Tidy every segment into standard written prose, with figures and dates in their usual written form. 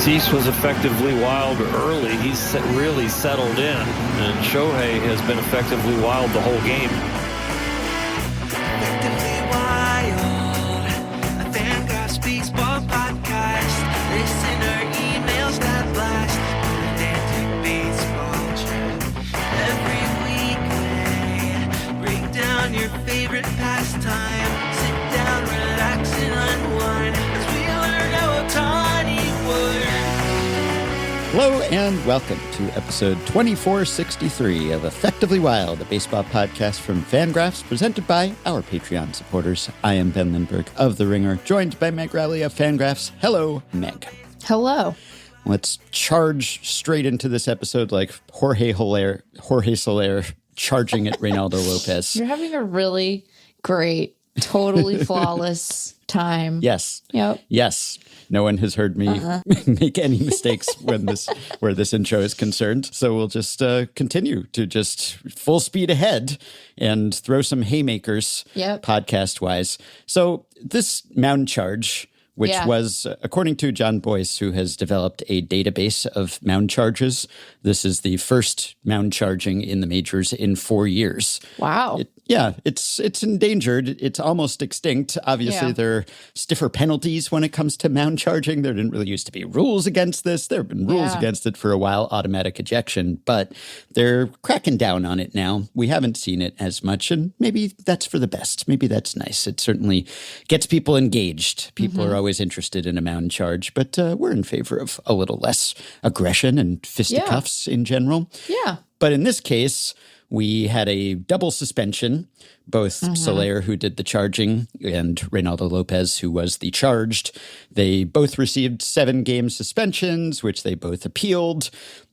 Cease was effectively wild early. He's really settled in, and Shohei has been effectively wild the whole game. Effectively wild, a FanGraphs baseball podcast. Listener emails that blast, pedantic baseball trip. Every weekday, break down your favorite pastime. Sit down, relax, and unwind as we learn how Ohtani would. Hello and welcome to episode 2463 of Effectively Wild, a baseball podcast from FanGraphs presented by our Patreon supporters. I am Ben Lindbergh of The Ringer, joined by Meg Rowley of FanGraphs. Hello, Meg. Hello. Let's charge straight into this episode like Jorge Soler charging at Reynaldo Lopez. You're having a really great, totally flawless time. Yes. Yep. Yes. No one has heard me make any mistakes where this intro is concerned. So we'll just continue to just full speed ahead and throw some haymakers podcast-wise. So this mound charge, which was, according to John Boyce, who has developed a database of mound charges, this is the first mound charging in the majors in 4 years. Wow. It's endangered. It's almost extinct. Obviously, there are stiffer penalties when it comes to mound charging. There didn't really used to be rules against this. There have been rules against it for a while, automatic ejection, but they're cracking down on it now. We haven't seen it as much, and maybe that's for the best. Maybe that's nice. It certainly gets people engaged. People are always interested in a mound charge, but we're in favor of a little less aggression and fisticuffs in general. Yeah. But in this case, we had a double suspension, both Soler, who did the charging, and Reynaldo López, who was the charged. They both received 7-game suspensions, which they both appealed.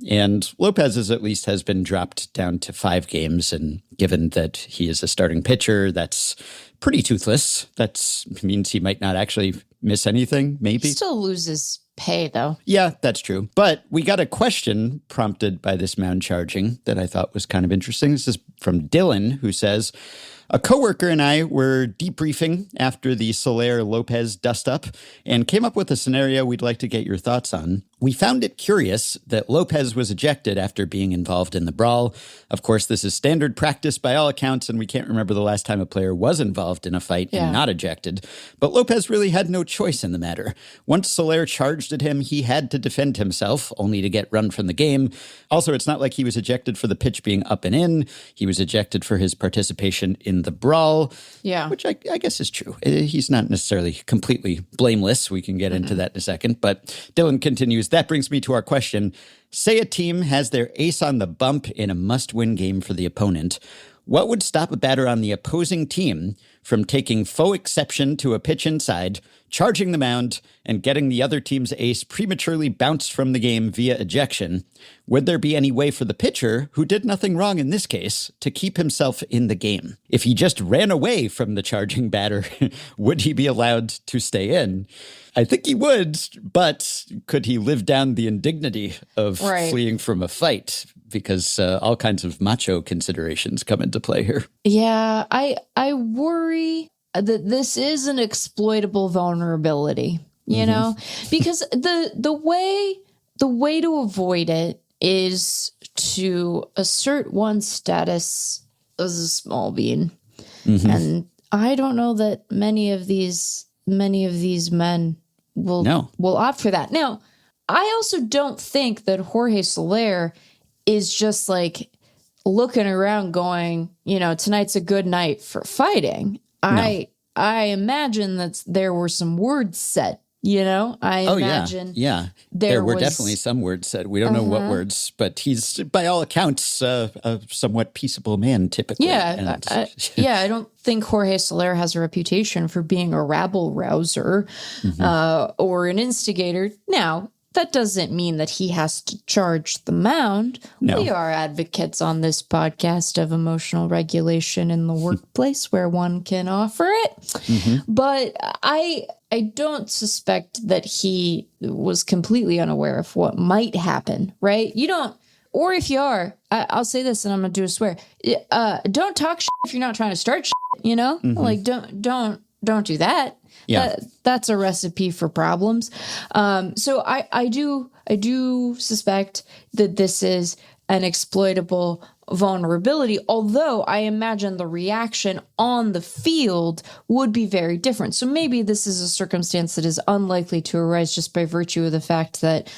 And López's at least has been dropped down to 5 games. And given that he is a starting pitcher, that's pretty toothless. That means he might not actually miss anything, maybe. He still loses pay, though. Yeah, that's true. But we got a question prompted by this mound charging that I thought was kind of interesting. This is from Dylan, who says, a coworker and I were debriefing after the Soler-Lopez dust-up and came up with a scenario we'd like to get your thoughts on. We found it curious that Lopez was ejected after being involved in the brawl. Of course, this is standard practice by all accounts, and we can't remember the last time a player was involved in a fight and not ejected. But Lopez really had no choice in the matter. Once Soler charged at him, he had to defend himself, only to get run from the game. Also, it's not like he was ejected for the pitch being up and in. He was ejected for his participation in the brawl, which I guess is true. He's not necessarily completely blameless. We can get into that in a second. But Dylan continues, that brings me to our question. Say a team has their ace on the bump in a must-win game for the opponent. What would stop a batter on the opposing team from taking faux exception to a pitch inside, charging the mound, and getting the other team's ace prematurely bounced from the game via ejection? Would there be any way for the pitcher, who did nothing wrong in this case, to keep himself in the game? If he just ran away from the charging batter, would he be allowed to stay in? I think he would, but could he live down the indignity of fleeing from a fight? Because all kinds of macho considerations come into play here. Yeah, I worry that this is an exploitable vulnerability, you know, because the way to avoid it is to assert one's status as a small bean. And I don't know that many of these men will opt for that. Now, I also don't think that Jorge Soler is just like looking around going, you know, tonight's a good night for fighting. No. I imagine that there were some words said, you know, there were definitely some words said. We don't know what words, but he's, by all accounts, a somewhat peaceable man typically. Yeah. I don't think Jorge Soler has a reputation for being a rabble rouser or an instigator. Now, that doesn't mean that he has to charge the mound. No. We are advocates on this podcast of emotional regulation in the workplace where one can offer it. But I don't suspect that he was completely unaware of what might happen, right? You don't, or if you are, I'll say this and I'm going to do a swear. Don't talk shit if you're not trying to start shit, you know? Like, don't do that. Yeah. That's a recipe for problems. So I do suspect that this is an exploitable vulnerability, although I imagine the reaction on the field would be very different. So maybe this is a circumstance that is unlikely to arise just by virtue of the fact that,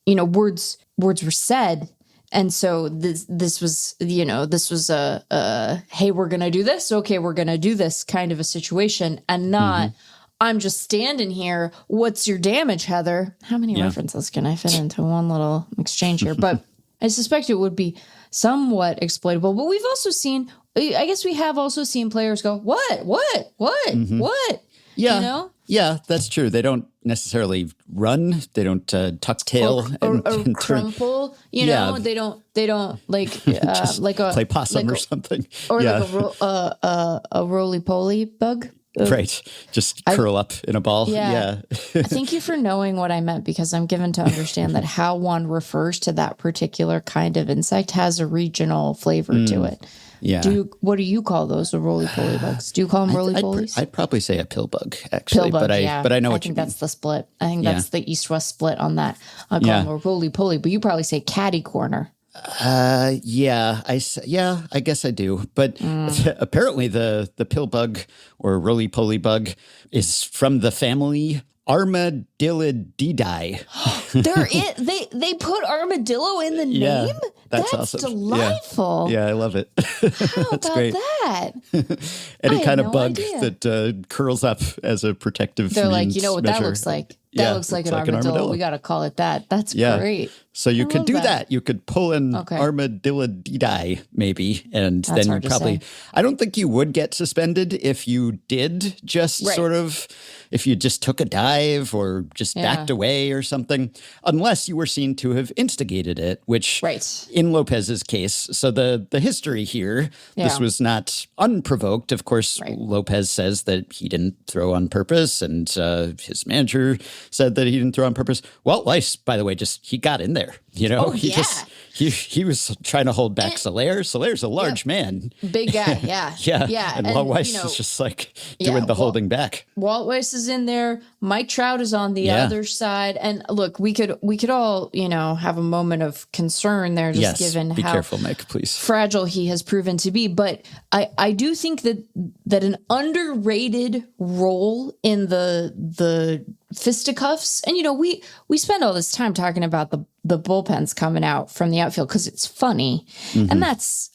words were said. And so this was a hey, we're going to do this. Okay, we're going to do this kind of a situation, and not I'm just standing here. What's your damage, Heather? How many references can I fit into one little exchange here? But I suspect it would be somewhat exploitable. But we've also seen, I guess we have also seen players go, what? Yeah. Yeah, that's true. They don't necessarily run. They don't tuck tail or crumple. They don't like like a play possum or something. Or like a roly poly bug. Right. Just curl up in a ball. Yeah. Thank you for knowing what I meant, because I'm given to understand that how one refers to that particular kind of insect has a regional flavor to it. Yeah. What do you call those, the roly-poly bugs? Do you call them roly-polies? I'd probably say a pill bug, actually. Pill bug, but I know what you mean. I think that's the split. I think that's the east-west split on that. I'll call them a roly-poly, but you probably say catty corner. I guess I do. But apparently the pill bug or roly-poly bug is from the family Armadillidae. They put armadillo in the name? That's awesome. Delightful. Yeah, I love it. How about great. that? Any kind of bug that curls up as a protective They're like, you know what measure. that looks like? That looks like an armadillo. We got to call it that. That's great. So you could do that. You could pull in Armadillidae, maybe, and That's then probably. I don't think you would get suspended if you did just sort of, if you just took a dive or just backed away or something, unless you were seen to have instigated it, which in Lopez's case. So the history here, this was not unprovoked. Of course, Lopez says that he didn't throw on purpose, and his manager said that he didn't throw on purpose. Walt Weiss, by the way, he got in there. He was trying to hold back Soler. Soler's a large man. Big guy, yeah. And Walt Weiss is just like doing the holding back. Walt Weiss is in there. Mike Trout is on the other side. And look, we could all, have a moment of concern there, just given be how careful, Mike, please. Fragile he has proven to be. But I do think that an underrated role in the fisticuffs, and we spend all this time talking about the bullpens coming out from the outfield because it's funny, and that's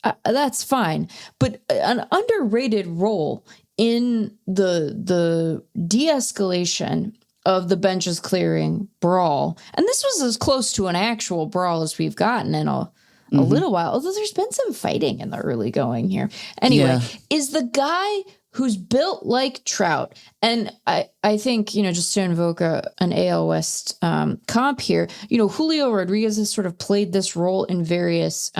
fine. But an underrated role in the de-escalation of the benches clearing brawl, and this was as close to an actual brawl as we've gotten in a little while, although there's been some fighting in the early going here. Anyway, is the guy who's built like Trout. And I think, just to invoke an AL West comp here, Julio Rodriguez has sort of played this role in various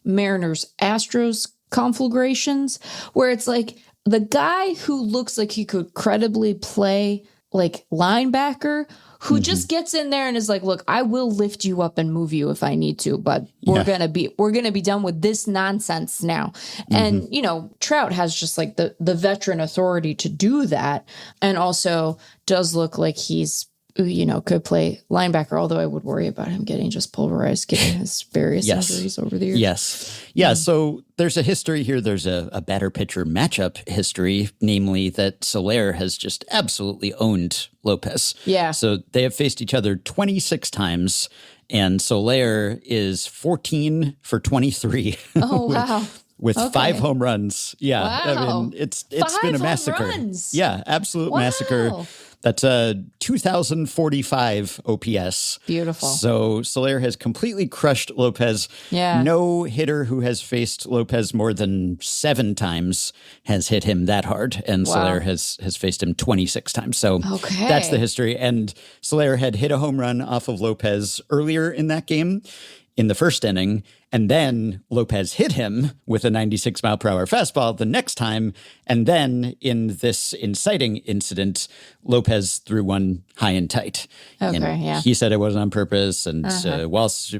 Mariners-Astros conflagrations, where it's like the guy who looks like he could credibly play like linebacker, who just gets in there and is like, look, I will lift you up and move you if I need to, but we're gonna be done with this nonsense now. And Trout has just like the veteran authority to do that, and also does look like he's could play linebacker, although I would worry about him getting just pulverized given his various injuries over the years. Yeah, so there's a history here. There's a batter-pitcher matchup history, namely that Soler has just absolutely owned Lopez. Yeah. So they have faced each other 26 times, and Soler is 14 for 23. Oh, wow. With 5 home runs. Yeah. Wow. I mean, it's been a massacre. Runs. Yeah, absolute massacre. That's 2,045 OPS. Beautiful. So Soler has completely crushed Lopez. Yeah. No hitter who has faced Lopez more than 7 times has hit him that hard. And Soler has faced him 26 times. So that's the history. And Soler had hit a home run off of Lopez earlier in that game, in the first inning, and then Lopez hit him with a 96-mile-per-hour fastball the next time, and then in this inciting incident, Lopez threw one high and tight. He said it wasn't on purpose, and Weiss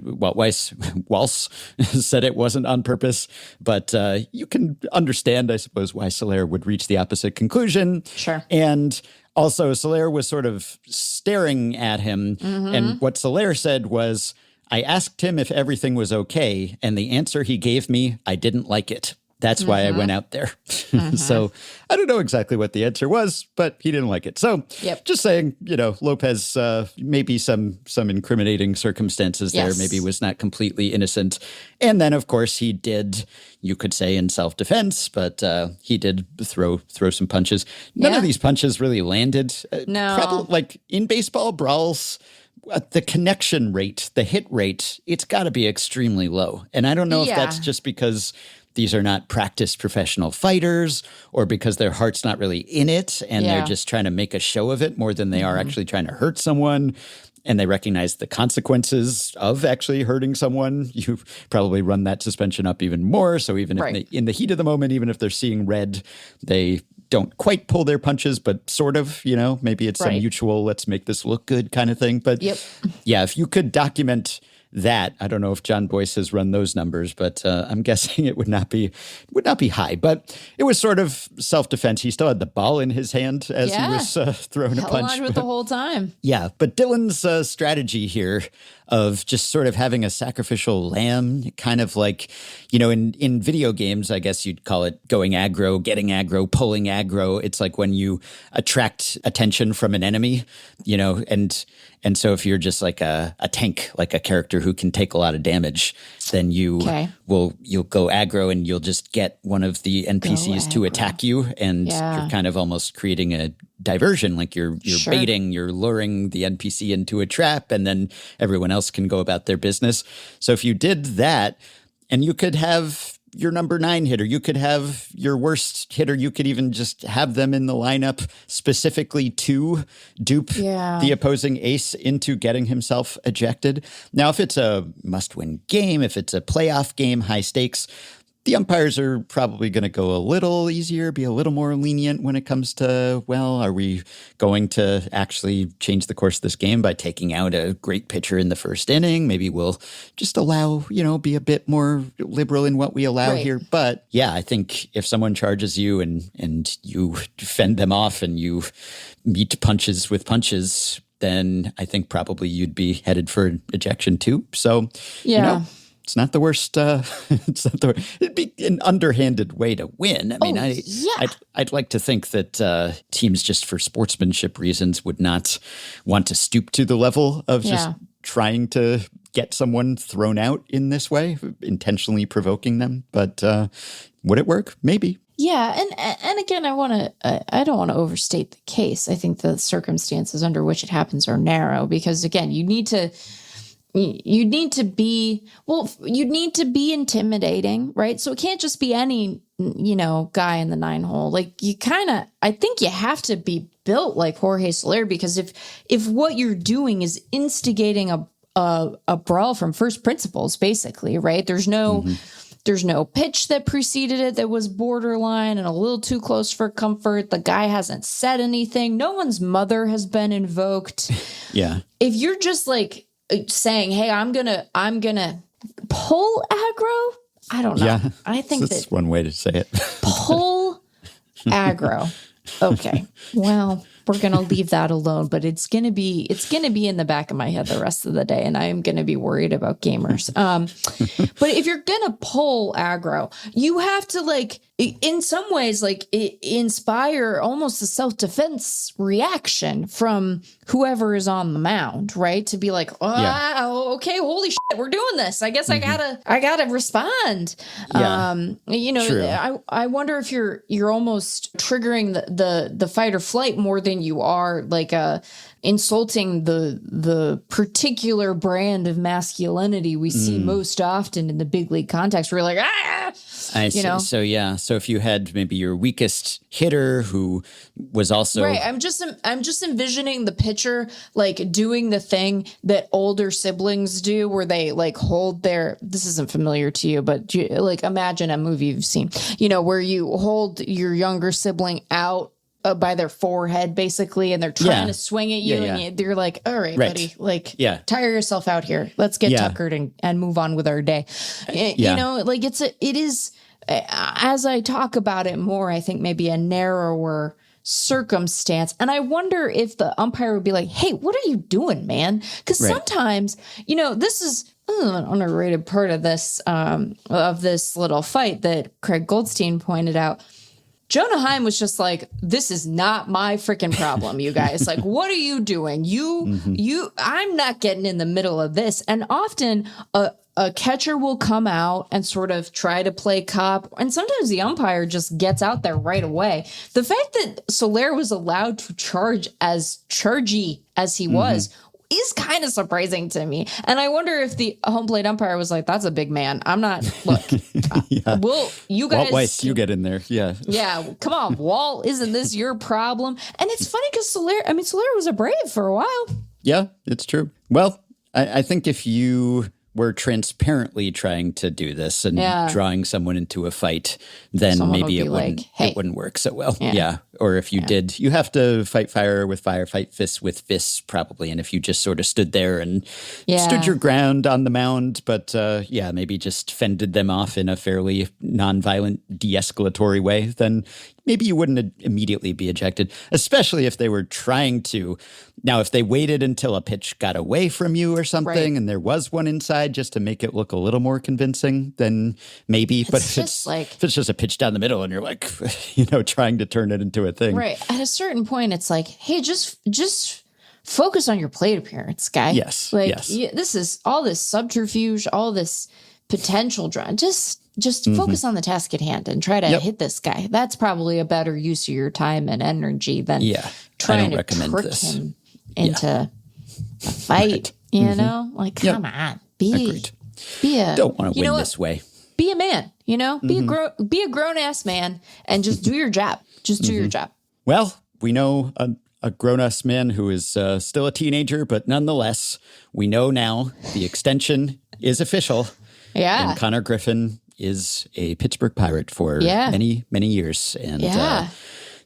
said it wasn't on purpose, but you can understand, I suppose, why Soler would reach the opposite conclusion. Sure. And Also, Soler was sort of staring at him. And what Soler said was, I asked him if everything was okay. And the answer he gave me, I didn't like it. That's why I went out there. So I don't know exactly what the answer was, but he didn't like it. So just saying, Lopez, maybe some incriminating circumstances there, maybe was not completely innocent. And then, of course, he did, you could say in self-defense, but he did throw some punches. None of these punches really landed. No. Probably, like in baseball brawls, the connection rate, the hit rate, it's got to be extremely low. And I don't know if that's just because these are not practiced professional fighters or because their heart's not really in it and they're just trying to make a show of it more than they are actually trying to hurt someone. And they recognize the consequences of actually hurting someone. You probably run that suspension up even more. So even if in the heat of the moment, even if they're seeing red, they don't quite pull their punches, but sort of, maybe it's some mutual, let's make this look good kind of thing. But yeah, if you could document that, I don't know if John Boyce has run those numbers, but I'm guessing it would not be high. But it was sort of self-defense. He still had the ball in his hand as he was throwing a punch. Held on to it the whole time. Yeah, but Dylan's strategy here of just sort of having a sacrificial lamb, kind of like, in video games, I guess you'd call it going aggro, getting aggro, pulling aggro. It's like when you attract attention from an enemy, and so if you're just like a tank, like a character who can take a lot of damage, then you'll go aggro and you'll just get one of the NPCs to attack you, and you're kind of almost creating a diversion, like you're baiting, you're luring the NPC into a trap, and then everyone else can go about their business. So if you did that, and you could have your number 9 hitter, you could have your worst hitter, you could even just have them in the lineup specifically to dupe the opposing ace into getting himself ejected. Now, if it's a must-win game, if it's a playoff game, high stakes, the umpires are probably going to go a little easier, be a little more lenient when it comes to, are we going to actually change the course of this game by taking out a great pitcher in the first inning? Maybe we'll just allow, be a bit more liberal in what we allow here. But yeah, I think if someone charges you and you fend them off and you meet punches with punches, then I think probably you'd be headed for ejection too. So, it's not the worst. It'd be an underhanded way to win. I mean, I'd like to think that teams, just for sportsmanship reasons, would not want to stoop to the level of just trying to get someone thrown out in this way, intentionally provoking them. But would it work? Maybe. Yeah, and again, I don't want to overstate the case. I think the circumstances under which it happens are narrow because, again, you need to be intimidating, right? So it can't just be any, guy in the 9 hole. Like I think you have to be built like Jorge Soler, because if what you're doing is instigating a brawl from first principles, basically, right? There's no pitch that preceded it that was borderline and a little too close for comfort. The guy hasn't said anything. No one's mother has been invoked. Yeah. If you're just like saying, "Hey, I'm gonna pull aggro," I don't know. Yeah, I think that's one way to say it. Pull aggro. Okay. Well, we're gonna leave that alone, but it's gonna be in the back of my head the rest of the day, and I am gonna be worried about gamers. But if you're gonna pull aggro, you have to in some ways inspire almost a self-defense reaction from whoever is on the mound, right? To be like, okay, holy shit, we're doing this. I guess I gotta respond. True. I wonder if you're almost triggering the fight or flight more than you are insulting the particular brand of masculinity we see most often in the big league context. Where you're like, I see. So if you had maybe your weakest hitter who was also right, I'm just envisioning the pitcher doing the thing that older siblings do, where they hold their. This isn't familiar to you, but imagine a movie you've seen, where you hold your younger sibling out by their forehead, basically, and they're trying to swing at you, and you're like, all right, buddy, tire yourself out here. Let's get tuckered and move on with our day. It is, as I talk about it more, I think maybe a narrower circumstance. And I wonder if the umpire would be like, hey, what are you doing, man? Because sometimes, this is an underrated part of this little fight that Craig Goldstein pointed out. Jonah Heim was just like, this is not my freaking problem, you guys. Like, what are you doing? I'm not getting in the middle of this. And often a catcher will come out and sort of try to play cop. And sometimes the umpire just gets out there right away. The fact that Soler was allowed to charge as chargy as he was is kind of surprising to me. And I wonder if the home plate umpire was like, that's a big man. I'm not, look, you guys. Walt Weiss, you get in there. Yeah. Yeah. Come on, Walt. Isn't this your problem? And it's funny because Soler was a Brave for a while. Yeah, it's true. Well, I think if you were transparently trying to do this and drawing someone into a fight, then maybe it wouldn't work so well. Yeah. Or if you did, you have to fight fire with fire, fight fists with fists, probably. And if you just sort of stood there and stood your ground on the mound, but maybe just fended them off in a fairly nonviolent, de-escalatory way, then maybe you wouldn't immediately be ejected, especially if they were trying to. Now, if they waited until a pitch got away from you or something and there was one inside just to make it look a little more convincing, then maybe. But if it's just a pitch down the middle and you're like, trying to turn it into a thing. Right. At a certain point, it's like, hey, just focus on your plate appearance, guy. Yes. This is all this subterfuge, all this potential drama. Just focus on the task at hand and try to hit this guy. That's probably a better use of your time and energy than trying to trick him into a fight. Like, come on, don't want to win this way. Be a man, be a grown ass man and just do your job. Just do your job. Well, we know a grown-ass man who is still a teenager, but nonetheless, we know now the extension is official. Yeah. And Konnor Griffin is a Pittsburgh Pirate for many, many years. And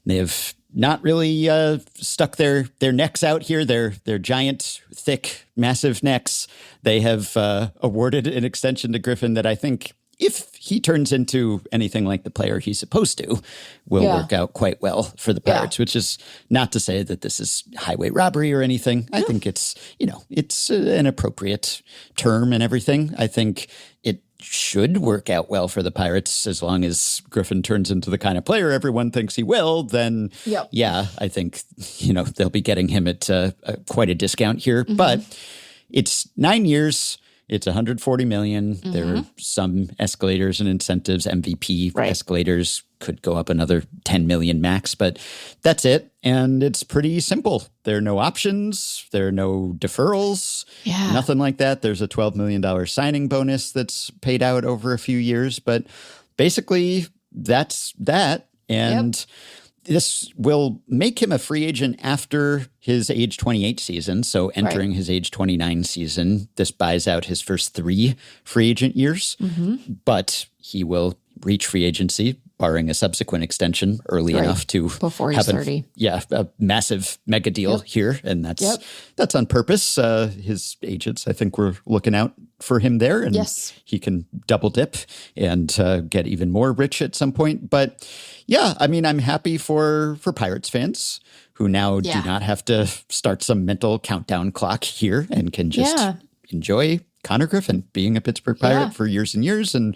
they have not really stuck their necks out here, their giant, thick, massive necks. They have awarded an extension to Griffin that I think, if he turns into anything like the player he's supposed to, will work out quite well for the Pirates, which is not to say that this is highway robbery or anything. I think it's an appropriate term and everything. I think it should work out well for the Pirates as long as Griffin turns into the kind of player everyone thinks he will. Then, I think, they'll be getting him at quite a discount here. But it's 9 years. It's $140 million. There are some escalators and incentives. MVP escalators could go up another $10 million max, but that's it. And it's pretty simple. There are no options. There are no deferrals. Nothing like that. There's a $12 million signing bonus that's paid out over a few years, but basically that's that. And this will make him a free agent after his age 28 season. So entering his age 29 season, this buys out his first 3 free agent years. But he will reach free agency, barring a subsequent extension early enough to before he's 30. A massive mega deal here. And that's on purpose. His agents, I think, were looking out for him there. And he can double dip and get even more rich at some point. But I'm happy for Pirates fans who now do not have to start some mental countdown clock here and can just enjoy Konnor Griffin being a Pittsburgh Pirate for years and years. And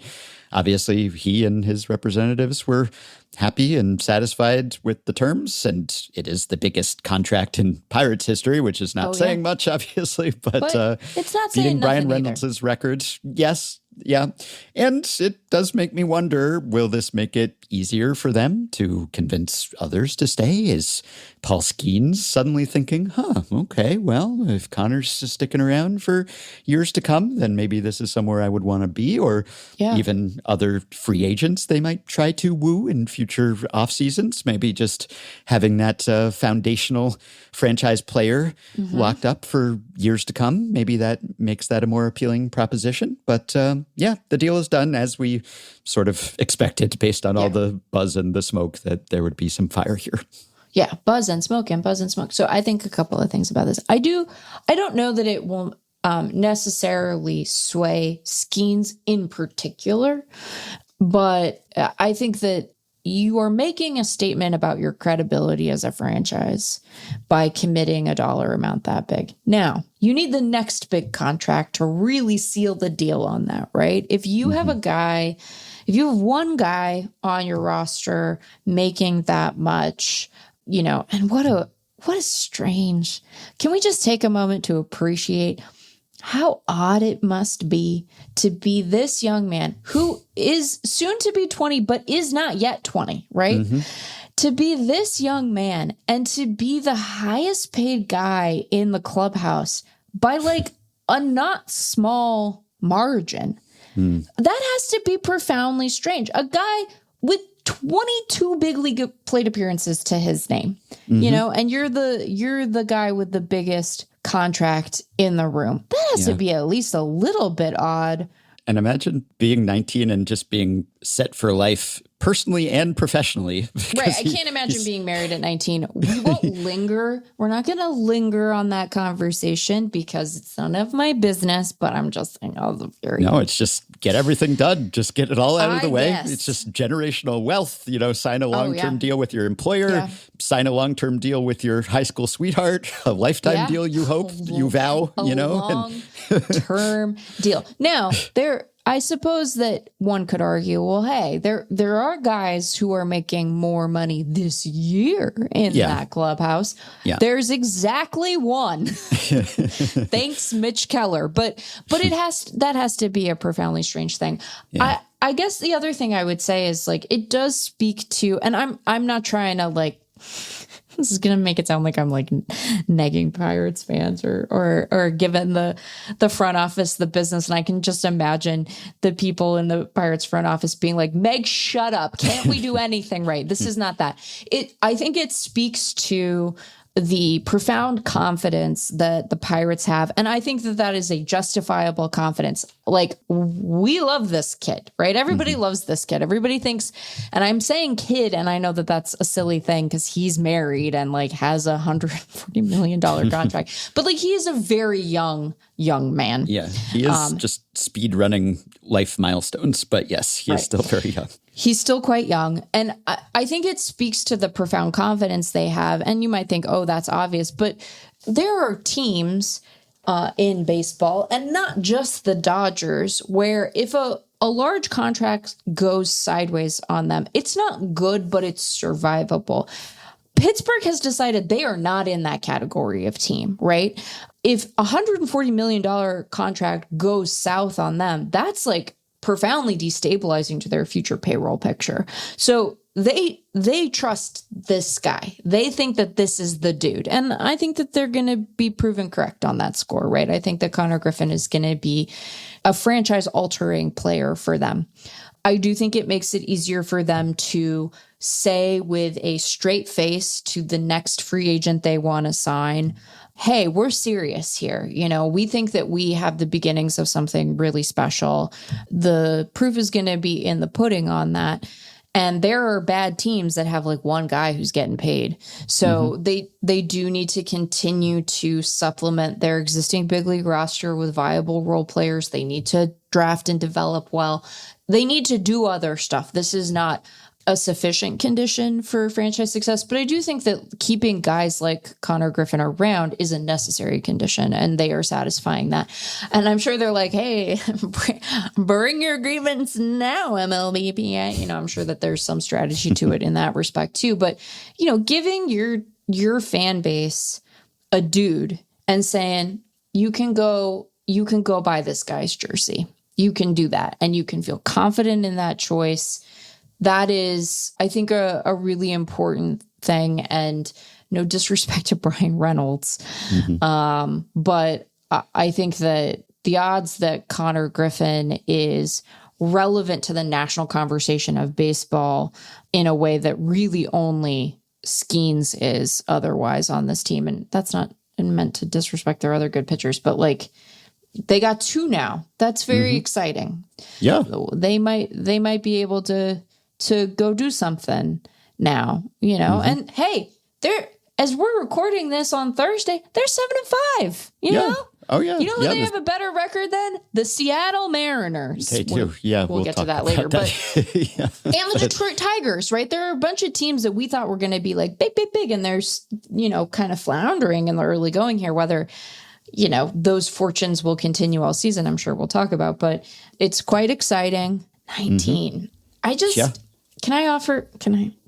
obviously he and his representatives were happy and satisfied with the terms. And it is the biggest contract in Pirates history, which is not saying much, obviously, but it's not beating saying Brian nothing Reynolds' record. Yes. Yeah. And it does make me wonder, will this make it easier for them to convince others to stay? Is Paul Skeens suddenly thinking, okay, well, if Connor's sticking around for years to come, then maybe this is somewhere I would want to be, or even other free agents they might try to woo in future off seasons, maybe just having that foundational franchise player locked up for years to come. Maybe that makes that a more appealing proposition. But the deal is done as we sort of expected based on all the buzz and the smoke that there would be some fire here. Yeah, buzz and smoke. So I think a couple of things about this. I don't know that it will necessarily sway Skeens in particular, but I think that you are making a statement about your credibility as a franchise by committing a dollar amount that big. Now, you need the next big contract to really seal the deal on that, right? If you have if you have one guy on your roster making that much, and what a strange. Can we just take a moment to appreciate how odd it must be to be this young man who is soon to be 20, but is not yet 20, right? To be this young man and to be the highest paid guy in the clubhouse by like a not small margin. That has to be profoundly strange. A guy with 22 big league plate appearances to his name, and you're the guy with the biggest contract in the room. That has to be at least a little bit odd. And imagine being 19 and just being set for life personally and professionally. Right. I can't imagine being married at 19. We won't linger. We're not going to linger on that conversation because it's none of my business, but I'm just saying, No, it's just get everything done. Just get it all out of the way. Yes. It's just generational wealth. Sign a long-term deal with your employer, sign a long-term deal with your high school sweetheart, a lifetime deal, you hope, you vow, long-term deal. Now, I suppose that one could argue, well, hey, there are guys who are making more money this year in that clubhouse. Yeah. There's exactly one. Thanks, Mitch Keller. But that has to be a profoundly strange thing. Yeah. I guess the other thing I would say is like it does speak to, and I'm not trying to like. This is going to make it sound like I'm like negging Pirates fans or giving the front office the business. And I can just imagine the people in the Pirates front office being like, Meg, shut up. Can't we do anything right? This is not that. I think it speaks to the profound confidence that the Pirates have. And I think that is a justifiable confidence. Like, we love this kid, right? Everybody loves this kid. Everybody thinks, and I'm saying kid, and I know that that's a silly thing because he's married and like has $140 million contract. But like, he is a very young man. Yeah, he is just speed running life milestones. But yes, he is still very young. He's still quite young. And I think it speaks to the profound confidence they have. And you might think, oh, that's obvious. But there are teams in baseball, and not just the Dodgers, where if a large contract goes sideways on them, it's not good, but it's survivable. Pittsburgh has decided they are not in that category of team, right? If a $140 million contract goes south on them, that's like profoundly destabilizing to their future payroll picture. So they trust this guy. They think that this is the dude. And I think that they're going to be proven correct on that score, right? I think that Konnor Griffin is going to be a franchise-altering player for them. I do think it makes it easier for them to say with a straight face to the next free agent they want to sign, hey, we're serious here. We think that we have the beginnings of something really special. The proof is going to be in the pudding on that. And there are bad teams that have like one guy who's getting paid. So they do need to continue to supplement their existing big league roster with viable role players. They need to draft and develop well. They need to do other stuff. This is not a sufficient condition for franchise success, but I do think that keeping guys like Konnor Griffin around is a necessary condition, and they are satisfying that. And I'm sure they're like, hey, bring your grievance now, MLBPA. I'm sure that there's some strategy to it in that respect too. But, giving your fan base a dude and saying, you can go buy this guy's jersey. You can do that, and you can feel confident in that choice. That is, I think, a really important thing, and no disrespect to Brian Reynolds. But I think that the odds that Konnor Griffin is relevant to the national conversation of baseball in a way that really only Skeens is otherwise on this team, and that's not meant to disrespect their other good pitchers, but like, they got two now. That's very exciting. Yeah. They might be able to go do something now, and hey, as we're recording this on Thursday, they're 7-5, you know? Oh, yeah. You know who they have a better record than? The Seattle Mariners. They do. We'll get to that later. But and the Detroit Tigers, right? There are a bunch of teams that we thought were going to be like big, and there's, kind of floundering in the early going here. Whether, those fortunes will continue all season, I'm sure we'll talk about. But it's quite exciting. 19. Can I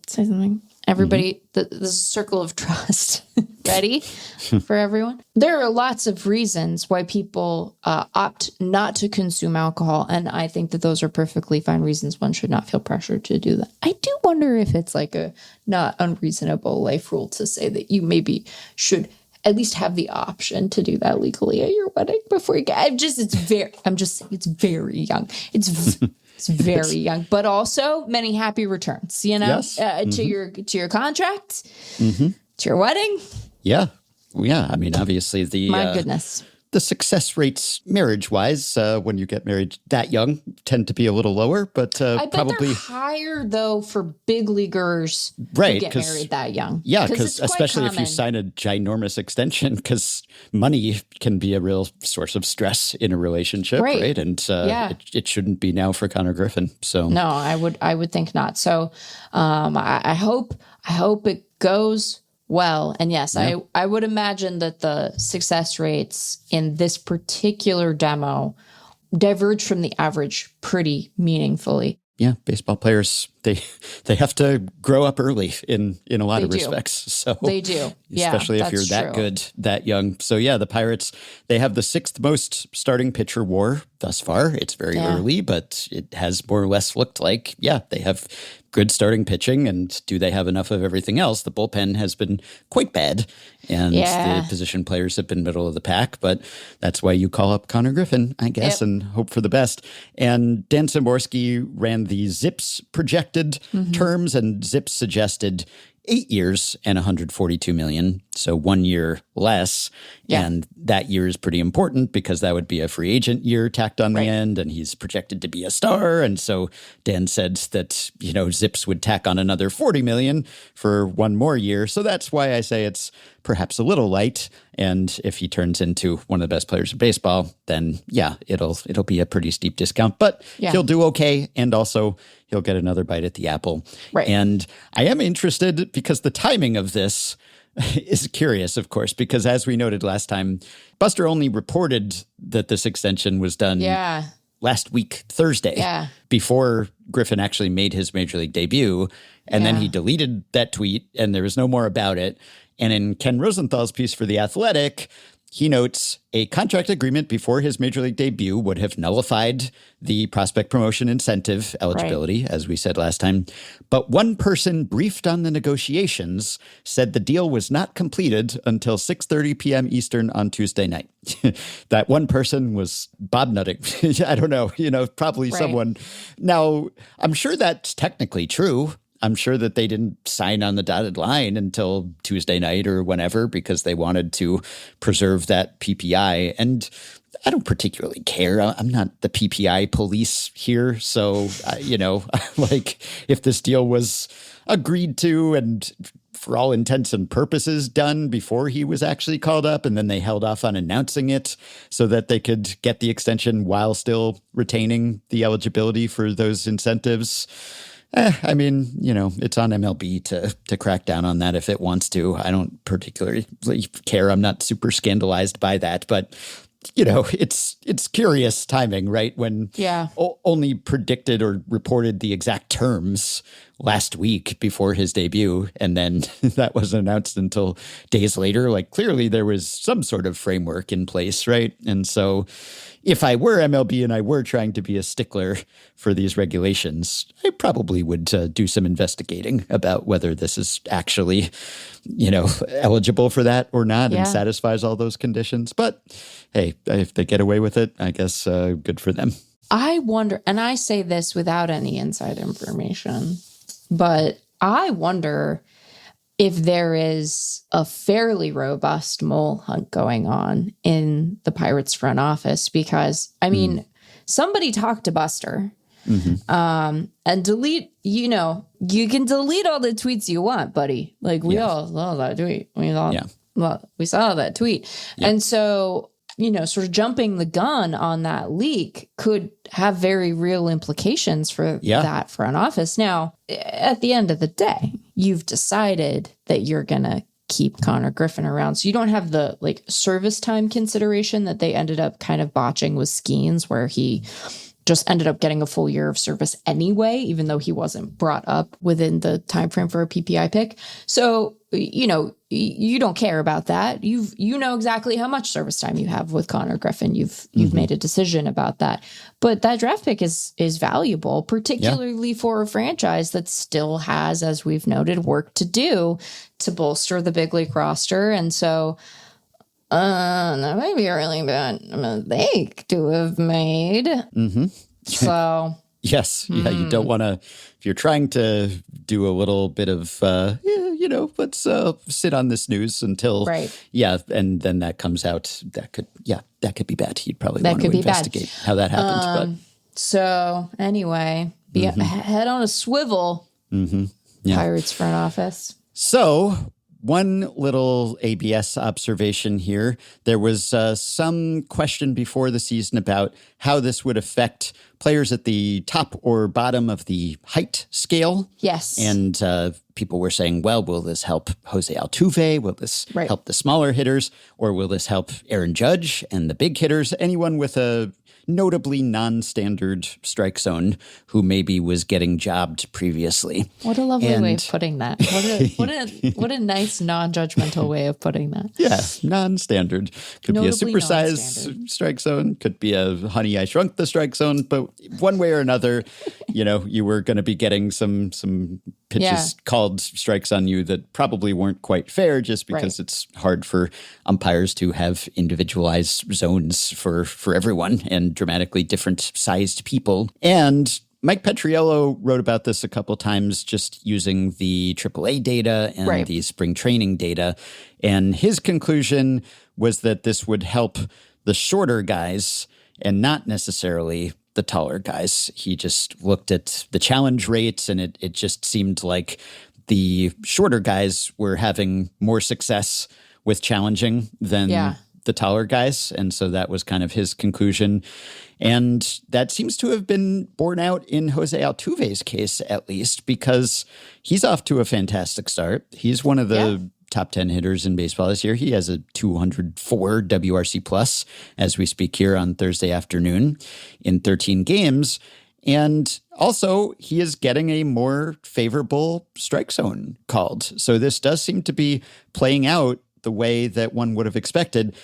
say something? Everybody, this is a circle of trust. Ready for everyone? There are lots of reasons why people opt not to consume alcohol. And I think that those are perfectly fine reasons. One should not feel pressured to do that. I do wonder if it's like a not unreasonable life rule to say that you maybe should at least have the option to do that legally at your wedding before you get. It's very young. It's very young, but also many happy returns, to your contract, to your wedding. Yeah. I mean, obviously my goodness. The success rates marriage-wise, when you get married that young, tend to be a little lower, but I bet probably they're higher though for big leaguers who get married that young. Yeah, because especially if you sign a ginormous extension, because money can be a real source of stress in a relationship, right? And it shouldn't be now for Konnor Griffin. So no, I would think not. So I hope it goes well. And yes, I would imagine that the success rates in this particular demo diverge from the average pretty meaningfully. Yeah, baseball players, they have to grow up early in a lot of respects. So they do. Especially if you're that good, that young. So the Pirates, they have the 6th most starting pitcher WAR thus far. It's very early, but it has more or less looked like, they have good starting pitching. And do they have enough of everything else? The bullpen has been quite bad. And the position players have been middle of the pack. But that's why you call up Konnor Griffin, I guess, and hope for the best. And Dan Szymborski ran the ZiPS projected terms, and ZiPS suggested 8 years and 142 million. So 1 year less. Yeah. And that year is pretty important because that would be a free agent year tacked on the end. And he's projected to be a star. And so Dan said that, ZiPS would tack on another 40 million for 1 more year. So that's why I say it's perhaps a little light. And if he turns into one of the best players in baseball, then it'll be a pretty steep discount, but he'll do okay. And also he'll get another bite at the apple. Right. And I am interested because the timing of this is curious, of course, because as we noted last time, Buster only reported that this extension was done last week, Thursday, before Griffin actually made his major league debut. And then he deleted that tweet and there was no more about it. And in Ken Rosenthal's piece for The Athletic, he notes a contract agreement before his major league debut would have nullified the prospect promotion incentive eligibility, as we said last time. But one person briefed on the negotiations said the deal was not completed until 6:30 p.m. Eastern on Tuesday night. That one person was Bob Nutting. I don't know, probably someone. Now, I'm sure that's technically true. I'm sure that they didn't sign on the dotted line until Tuesday night or whenever because they wanted to preserve that PPI. And I don't particularly care. I'm not the PPI police here. So, if this deal was agreed to and for all intents and purposes done before he was actually called up, and then they held off on announcing it so that they could get the extension while still retaining the eligibility for those incentives. I mean, it's on MLB to crack down on that if it wants to. I don't particularly care. I'm not super scandalized by that, but it's curious timing, right? When only predicted or reported the exact terms last week before his debut, and then that wasn't announced until days later. Like clearly there was some sort of framework in place, right? And so if I were MLB and I were trying to be a stickler for these regulations, I probably would do some investigating about whether this is actually, eligible for that or not and satisfies all those conditions. But hey, if they get away with it, I guess good for them. I wonder, and I say this without any inside information, but I wonder if there is a fairly robust mole hunt going on in the Pirates front office, because, I mean, somebody talked to Buster and delete, you can delete all the tweets you want, buddy. Like we all saw that tweet. We saw that tweet. Yeah. And so sort of jumping the gun on that leak could have very real implications for that front office. Now, at the end of the day, you've decided that you're going to keep Konnor Griffin around. So you don't have the service time consideration that they ended up kind of botching with Skeens, where he just ended up getting a full year of service anyway, even though he wasn't brought up within the time frame for a PPI pick. So, you don't care about that. You know exactly how much service time you have with Konnor Griffin. You've made a decision about that. But that draft pick is valuable, particularly for a franchise that still has, as we've noted, work to do to bolster the big league roster. And so that might be a really bad mistake to have made. Mm-hmm. So yes, yeah, you don't want to. If you're trying to do a little bit of, let's sit on this news until, and then that comes out. That could be bad. You'd probably want to investigate how that happened. So anyway, head on a swivel. Pirates front office. So, one little ABS observation here. There was some question before the season about how this would affect players at the top or bottom of the height scale. Yes. And people were saying, well, will this help Jose Altuve? Will this help the smaller hitters? Or will this help Aaron Judge and the big hitters? Anyone with a notably non-standard strike zone who maybe was getting jobbed previously. What a lovely way of putting that. What a nice non-judgmental way of putting that. Yeah, non-standard. Could notably be a supersized strike zone, could be a Honey, I Shrunk the strike zone, but one way or another, you were going to be getting some pitches called strikes on you that probably weren't quite fair, just because it's hard for umpires to have individualized zones for everyone and dramatically different sized people. And Mike Petriello wrote about this a couple times, just using the AAA data and the spring training data. And his conclusion was that this would help the shorter guys and not necessarily the taller guys. He just looked at the challenge rates, and it just seemed like the shorter guys were having more success with challenging than the taller guys. And so that was kind of his conclusion. And that seems to have been borne out in Jose Altuve's case, at least, because he's off to a fantastic start. He's one of the top 10 hitters in baseball this year. He has a 204 WRC plus as we speak here on Thursday afternoon in 13 games. And also, he is getting a more favorable strike zone called. So this does seem to be playing out the way that one would have expected,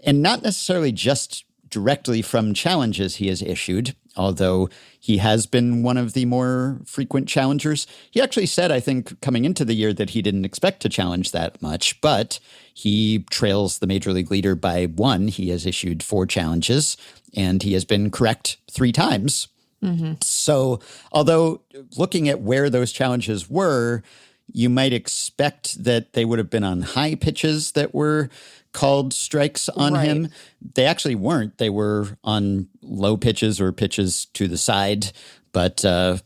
and not necessarily just directly from challenges he has issued, although he has been one of the more frequent challengers. He actually said, I think, coming into the year that he didn't expect to challenge that much, but he trails the major league leader by 1. He has issued 4 challenges, and he has been correct 3 times. So although looking at where those challenges were, you might expect that they would have been on high pitches that were called strikes on him. They actually weren't. They were on low pitches or pitches to the side, but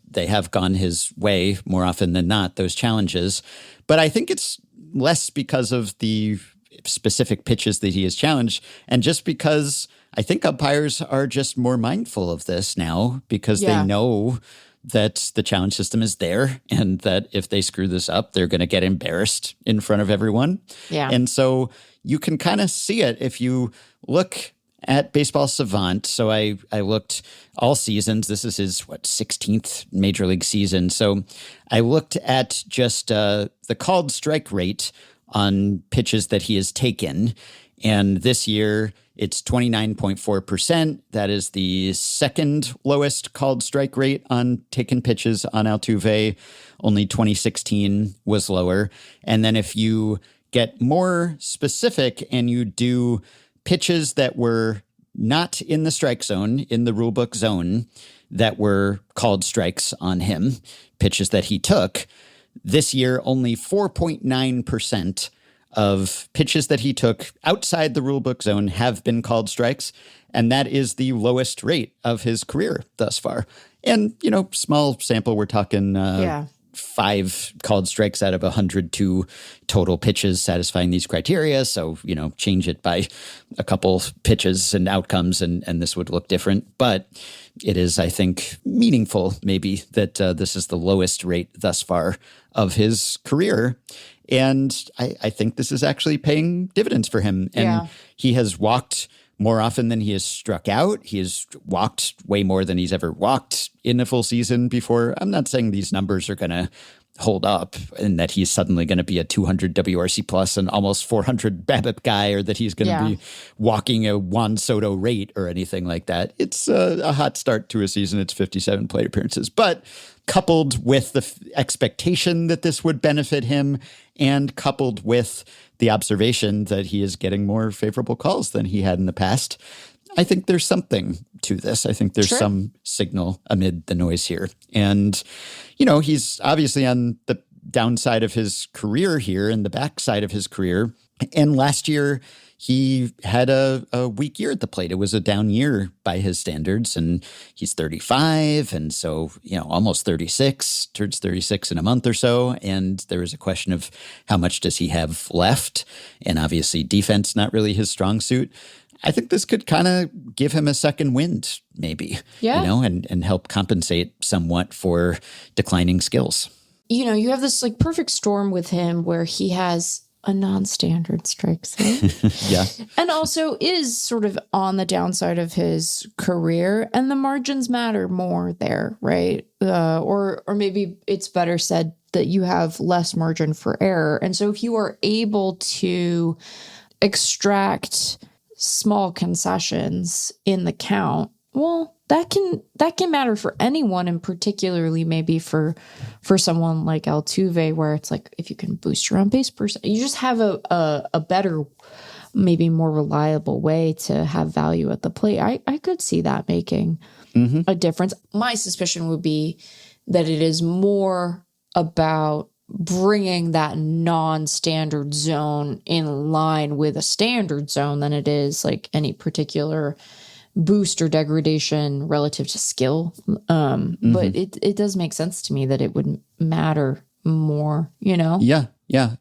they have gone his way more often than not, those challenges. But I think it's less because of the specific pitches that he has challenged, and just because I think umpires are just more mindful of this now, because they know that the challenge system is there, and that if they screw this up, they're going to get embarrassed in front of everyone. And so you can kind of see it if you look at Baseball Savant. So I looked all seasons. This is his, 16th Major League season. So I looked at just the called strike rate on pitches that he has taken. And this year, it's 29.4%. That is the second lowest called strike rate on taken pitches on Altuve. Only 2016 was lower. And then if you get more specific and you do pitches that were not in the strike zone, in the rulebook zone, that were called strikes on him, pitches that he took, this year only 4.9% of pitches that he took outside the rulebook zone have been called strikes. And that is the lowest rate of his career thus far. And, small sample, we're talking 5 called strikes out of 102 total pitches satisfying these criteria. So, change it by a couple pitches and outcomes, and this would look different. But it is, I think, meaningful maybe that this is the lowest rate thus far of his career. And I think this is actually paying dividends for him. And he has walked more often than he has struck out. He has walked way more than he's ever walked in a full season before. I'm not saying these numbers are going to hold up and that he's suddenly going to be a 200 WRC plus and almost 400 BABIP guy, or that he's going to be walking a Juan Soto rate or anything like that. It's a hot start to a season. It's 57 plate appearances. But coupled with the expectation that this would benefit him, and coupled with the observation that he is getting more favorable calls than he had in the past, I think there's something to this. I think there's some signal amid the noise here. And, he's obviously on the downside of his career here and the backside of his career. And last year, he had a weak year at the plate. It was a down year by his standards, and he's 35, and so, almost 36, turns 36 in a month or so. And there is a question of how much does he have left? And obviously defense, not really his strong suit. I think this could kind of give him a second wind, maybe, and help compensate somewhat for declining skills. You have this perfect storm with him where he has a non-standard strike zone. And also is sort of on the downside of his career, and the margins matter more there, right? Or maybe it's better said that you have less margin for error. And so if you are able to extract small concessions in the count, well, that can matter for anyone, and particularly maybe for someone like Altuve, where it's if you can boost your on base percent, you just have a better, maybe more reliable way to have value at the plate. I could see that making a difference. My suspicion would be that it is more about bringing that non-standard zone in line with a standard zone than it is any particular boost or degradation relative to skill. But it does make sense to me that it would matter more, Yeah.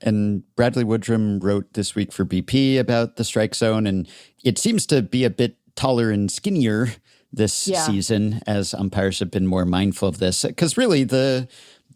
And Bradley Woodrum wrote this week for BP about the strike zone, and it seems to be a bit taller and skinnier this season as umpires have been more mindful of this, because really the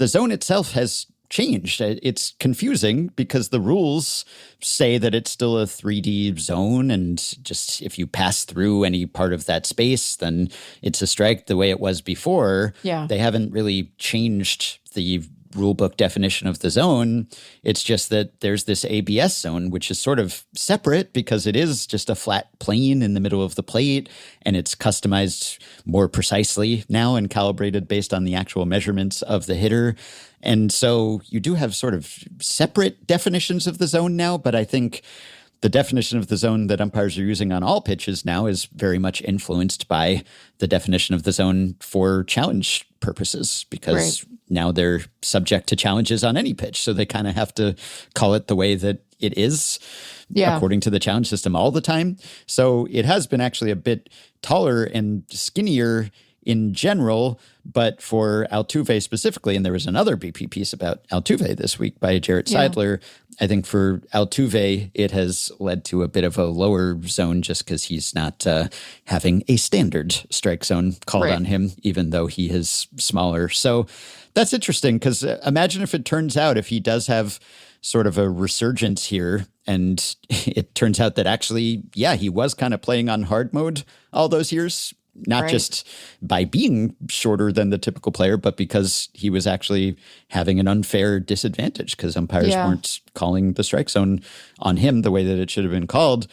zone itself has changed. It's confusing because the rules say that it's still a 3D zone, and just if you pass through any part of that space, then it's a strike the way it was before. They haven't really changed the rulebook definition of the zone. It's just that there's this ABS zone, which is sort of separate because it is just a flat plane in the middle of the plate, and it's customized more precisely now and calibrated based on the actual measurements of the hitter. And so you do have sort of separate definitions of the zone now, but I think the definition of the zone that umpires are using on all pitches now is very much influenced by the definition of the zone for challenge purposes, because now they're subject to challenges on any pitch. So they kind of have to call it the way that it is according to the challenge system all the time. So it has been actually a bit taller and skinnier in general, but for Altuve specifically, and there was another BP piece about Altuve this week by Jarrett Seidler. I think for Altuve, it has led to a bit of a lower zone just because he's not having a standard strike zone called on him, even though he is smaller. So that's interesting, because imagine if it turns out, if he does have sort of a resurgence here, and it turns out that actually, he was kind of playing on hard mode all those years. Not just by being shorter than the typical player, but because he was actually having an unfair disadvantage because umpires weren't calling the strike zone on him the way that it should have been called.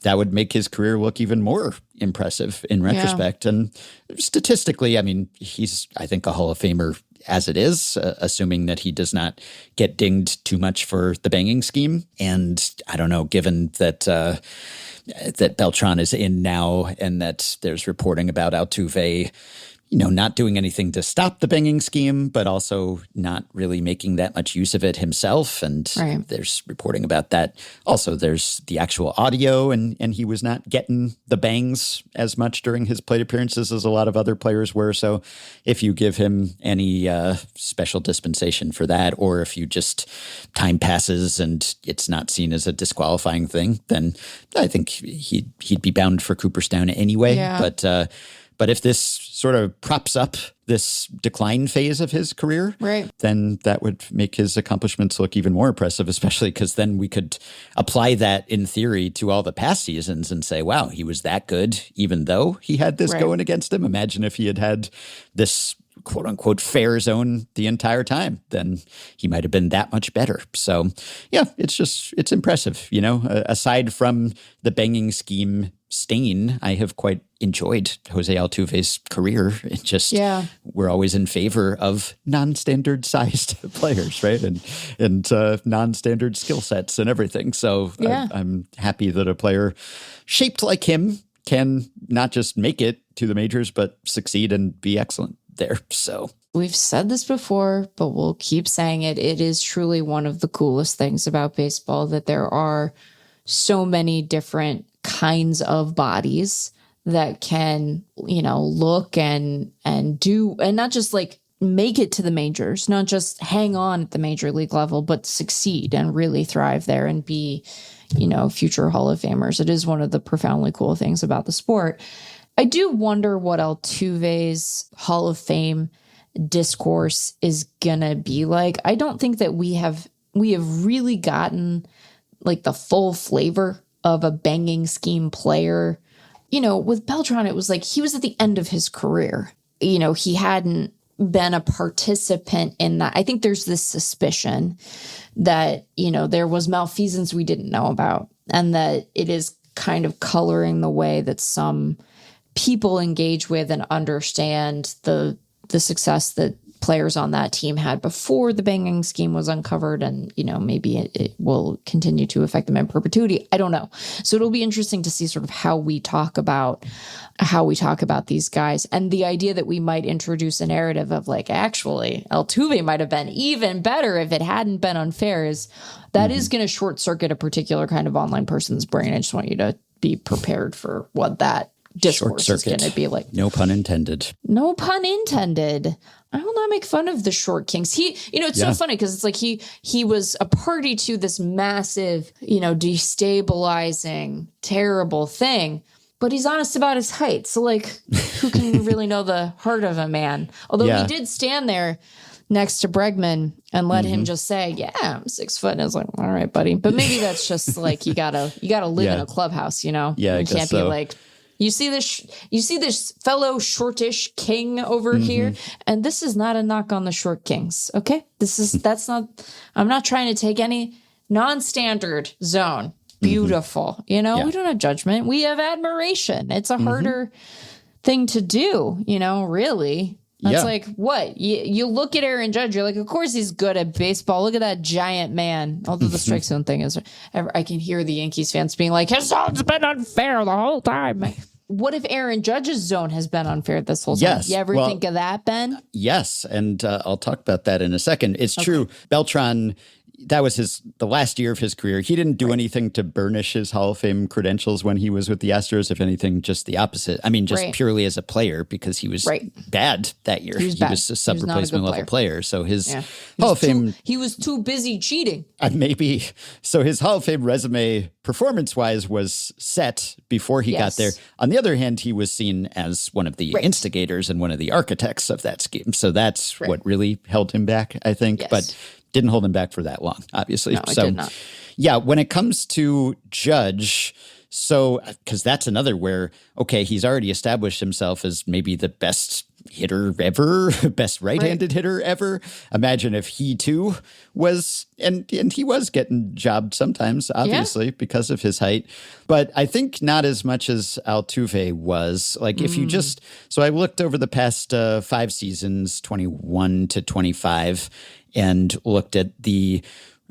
That would make his career look even more impressive in retrospect. And statistically, I mean, he's, I think, a Hall of Famer as it is, assuming that he does not get dinged too much for the banging scheme. And I don't know, given that that Beltran is in now and that there's reporting about Altuve, not doing anything to stop the banging scheme, but also not really making that much use of it himself. And there's reporting about that. Also, there's the actual audio, and he was not getting the bangs as much during his plate appearances as a lot of other players were. So if you give him any special dispensation for that, or if you just time passes and it's not seen as a disqualifying thing, then I think he'd be bound for Cooperstown anyway. Yeah. But if this sort of props up this decline phase of his career, then that would make his accomplishments look even more impressive, especially because then we could apply that in theory to all the past seasons and say, wow, he was that good, even though he had this going against him. Imagine if he had this quote unquote fair zone the entire time, then he might have been that much better. So yeah, it's impressive. Aside from the banging scheme stain, I have quite enjoyed Jose Altuve's career. It just, we're always in favor of non-standard sized players, right? And non-standard skill sets and everything. So I'm happy that a player shaped like him can not just make it to the majors, but succeed and be excellent there. So we've said this before, but we'll keep saying it. It is truly one of the coolest things about baseball that there are so many different kinds of bodies that can, look and do, and not just like make it to the majors, not just hang on at the major league level, but succeed and really thrive there and be, future Hall of Famers. It is one of the profoundly cool things about the sport. I do wonder what Altuve's Hall of Fame discourse is gonna be like. I don't think that we have really gotten like the full flavor of a banging scheme player. With Beltran, it was like he was at the end of his career. He hadn't been a participant in that. I think there's this suspicion that, there was malfeasance we didn't know about, and that it is kind of coloring the way that some people engage with and understand the success that players on that team had before the banging scheme was uncovered, and maybe it will continue to affect them in perpetuity. I don't know. So it'll be interesting to see sort of how we talk about these guys, and the idea that we might introduce a narrative of like, actually Altuve might have been even better if it hadn't been unfair, is going to short circuit a particular kind of online person's brain. I just want you to be prepared for what that discourse is going to be like. No pun intended. No pun intended. I will not make fun of the short kings. It's so funny because it's like he was a party to this massive, destabilizing, terrible thing, but he's honest about his height. So like, who can really know the heart of a man? Although he did stand there next to Bregman and let him just say, yeah, I'm 6 foot. And I was like, all right, buddy. But maybe that's just like, you gotta live in a clubhouse, Yeah, you can't be like, you see this fellow shortish king over here, and this is not a knock on the short kings. Okay, I'm not trying to take any non-standard zone. Beautiful, we don't have judgment. We have admiration. It's a harder thing to do, really. That's like, what? You look at Aaron Judge, you're like, of course he's good at baseball. Look at that giant man. Although the strike zone thing is, I can hear the Yankees fans being like, his zone's been unfair the whole time. What if Aaron Judge's zone has been unfair this whole time? Yes. You ever think of that, Ben? Yes, and I'll talk about that in a second. It's true. Beltran, that was the last year of his career. He didn't do anything to burnish his Hall of Fame credentials when he was with the Astros. If anything, just the opposite. I mean, just purely as a player, because he was bad that year. He was a sub-replacement level player. So his Hall of Fame... He was too busy cheating. Maybe. So his Hall of Fame resume, performance-wise, was set before he got there. On the other hand, he was seen as one of the instigators and one of the architects of that scheme. So that's what really held him back, I think. Yes. But didn't hold him back for that long, obviously. No, it did not. Yeah, when it comes to Judge, because that's another where, okay, he's already established himself as maybe the best hitter ever, best right-handed hitter ever. Imagine if he too was, and he was getting jobbed sometimes, obviously, because of his height. But I think not as much as Altuve was. Like if you just, so I looked over the past 5 seasons, 21 to 25, and looked at the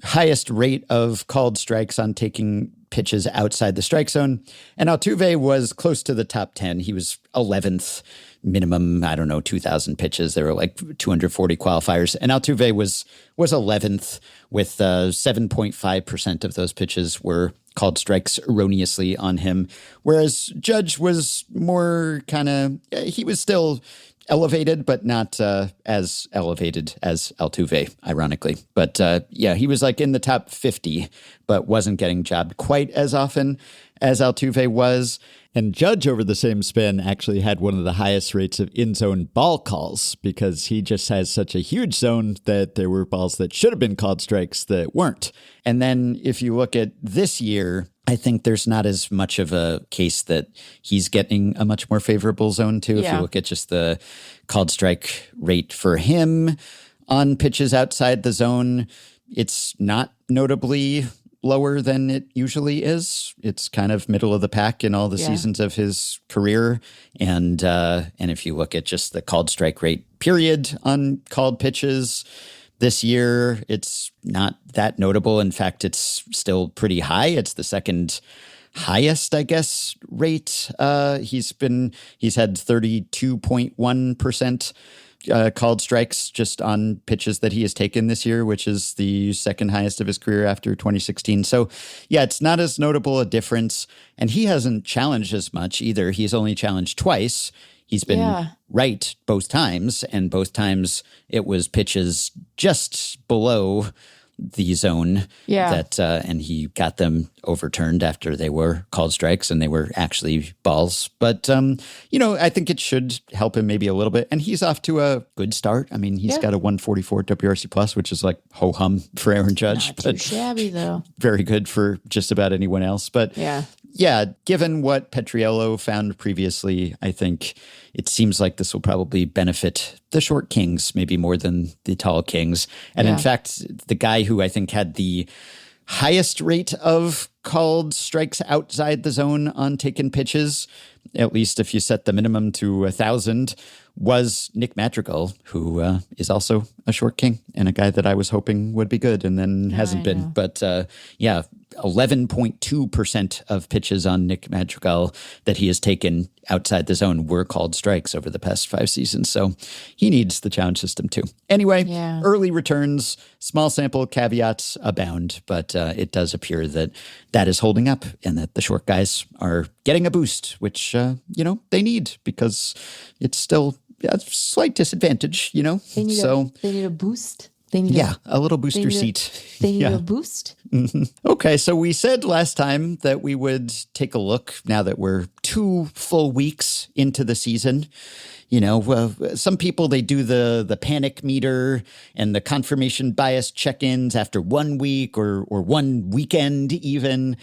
highest rate of called strikes on taking pitches outside the strike zone. And Altuve was close to the top 10. He was 11th minimum, 2,000 pitches. There were like 240 qualifiers. And Altuve was 11th with 7.5% of those pitches were called strikes erroneously on him. Whereas Judge was more he was still elevated, but not as elevated as Altuve, ironically. But he was like in the top 50, but wasn't getting jobbed quite as often as Altuve was. And Judge, over the same span, actually had one of the highest rates of in-zone ball calls because he just has such a huge zone that there were balls that should have been called strikes that weren't. And then if you look at this year, I think there's not as much of a case that he's getting a much more favorable zone too. If you look at just the called strike rate for him on pitches outside the zone, it's not notably lower than it usually is. It's kind of middle of the pack in all the seasons of his career. And if you look at just the called strike rate period on called pitches this year, it's not that notable. In fact, it's still pretty high. It's the second highest, I guess, rate. He's had 32.1% called strikes just on pitches that he has taken this year, which is the second highest of his career after 2016. So, it's not as notable a difference. And he hasn't challenged as much either. He's only challenged twice. He's been right both times, and both times it was pitches just below the zone that and he got them overturned after they were called strikes and they were actually balls. But I think it should help him maybe a little bit. And he's off to a good start. I mean, he's got a 144 WRC plus, which is like ho-hum for Aaron Judge. Not too shabby though. Very good for just about anyone else. But given what Petriello found previously, I think it seems like this will probably benefit the short kings, maybe more than the tall kings. And in fact, the guy who I think had the highest rate of called strikes outside the zone on taken pitches, at least if you set the minimum to 1,000, was Nick Madrigal, who is also a short king and a guy that I was hoping would be good and then hasn't been. But 11.2% of pitches on Nick Madrigal that he has taken outside the zone were called strikes over the past 5 seasons. So he needs the challenge system too. Anyway, early returns, small sample, caveats abound, but it does appear that that is holding up and that the short guys are getting a boost, which, they need because it's still a slight disadvantage, They need a boost. They need a little booster seat. They need a boost. Mm-hmm. Okay, so we said last time that we would take a look now that we're 2 full weeks into the season. Some people, they do the panic meter and the confirmation bias check-ins after 1 week or 1 weekend even.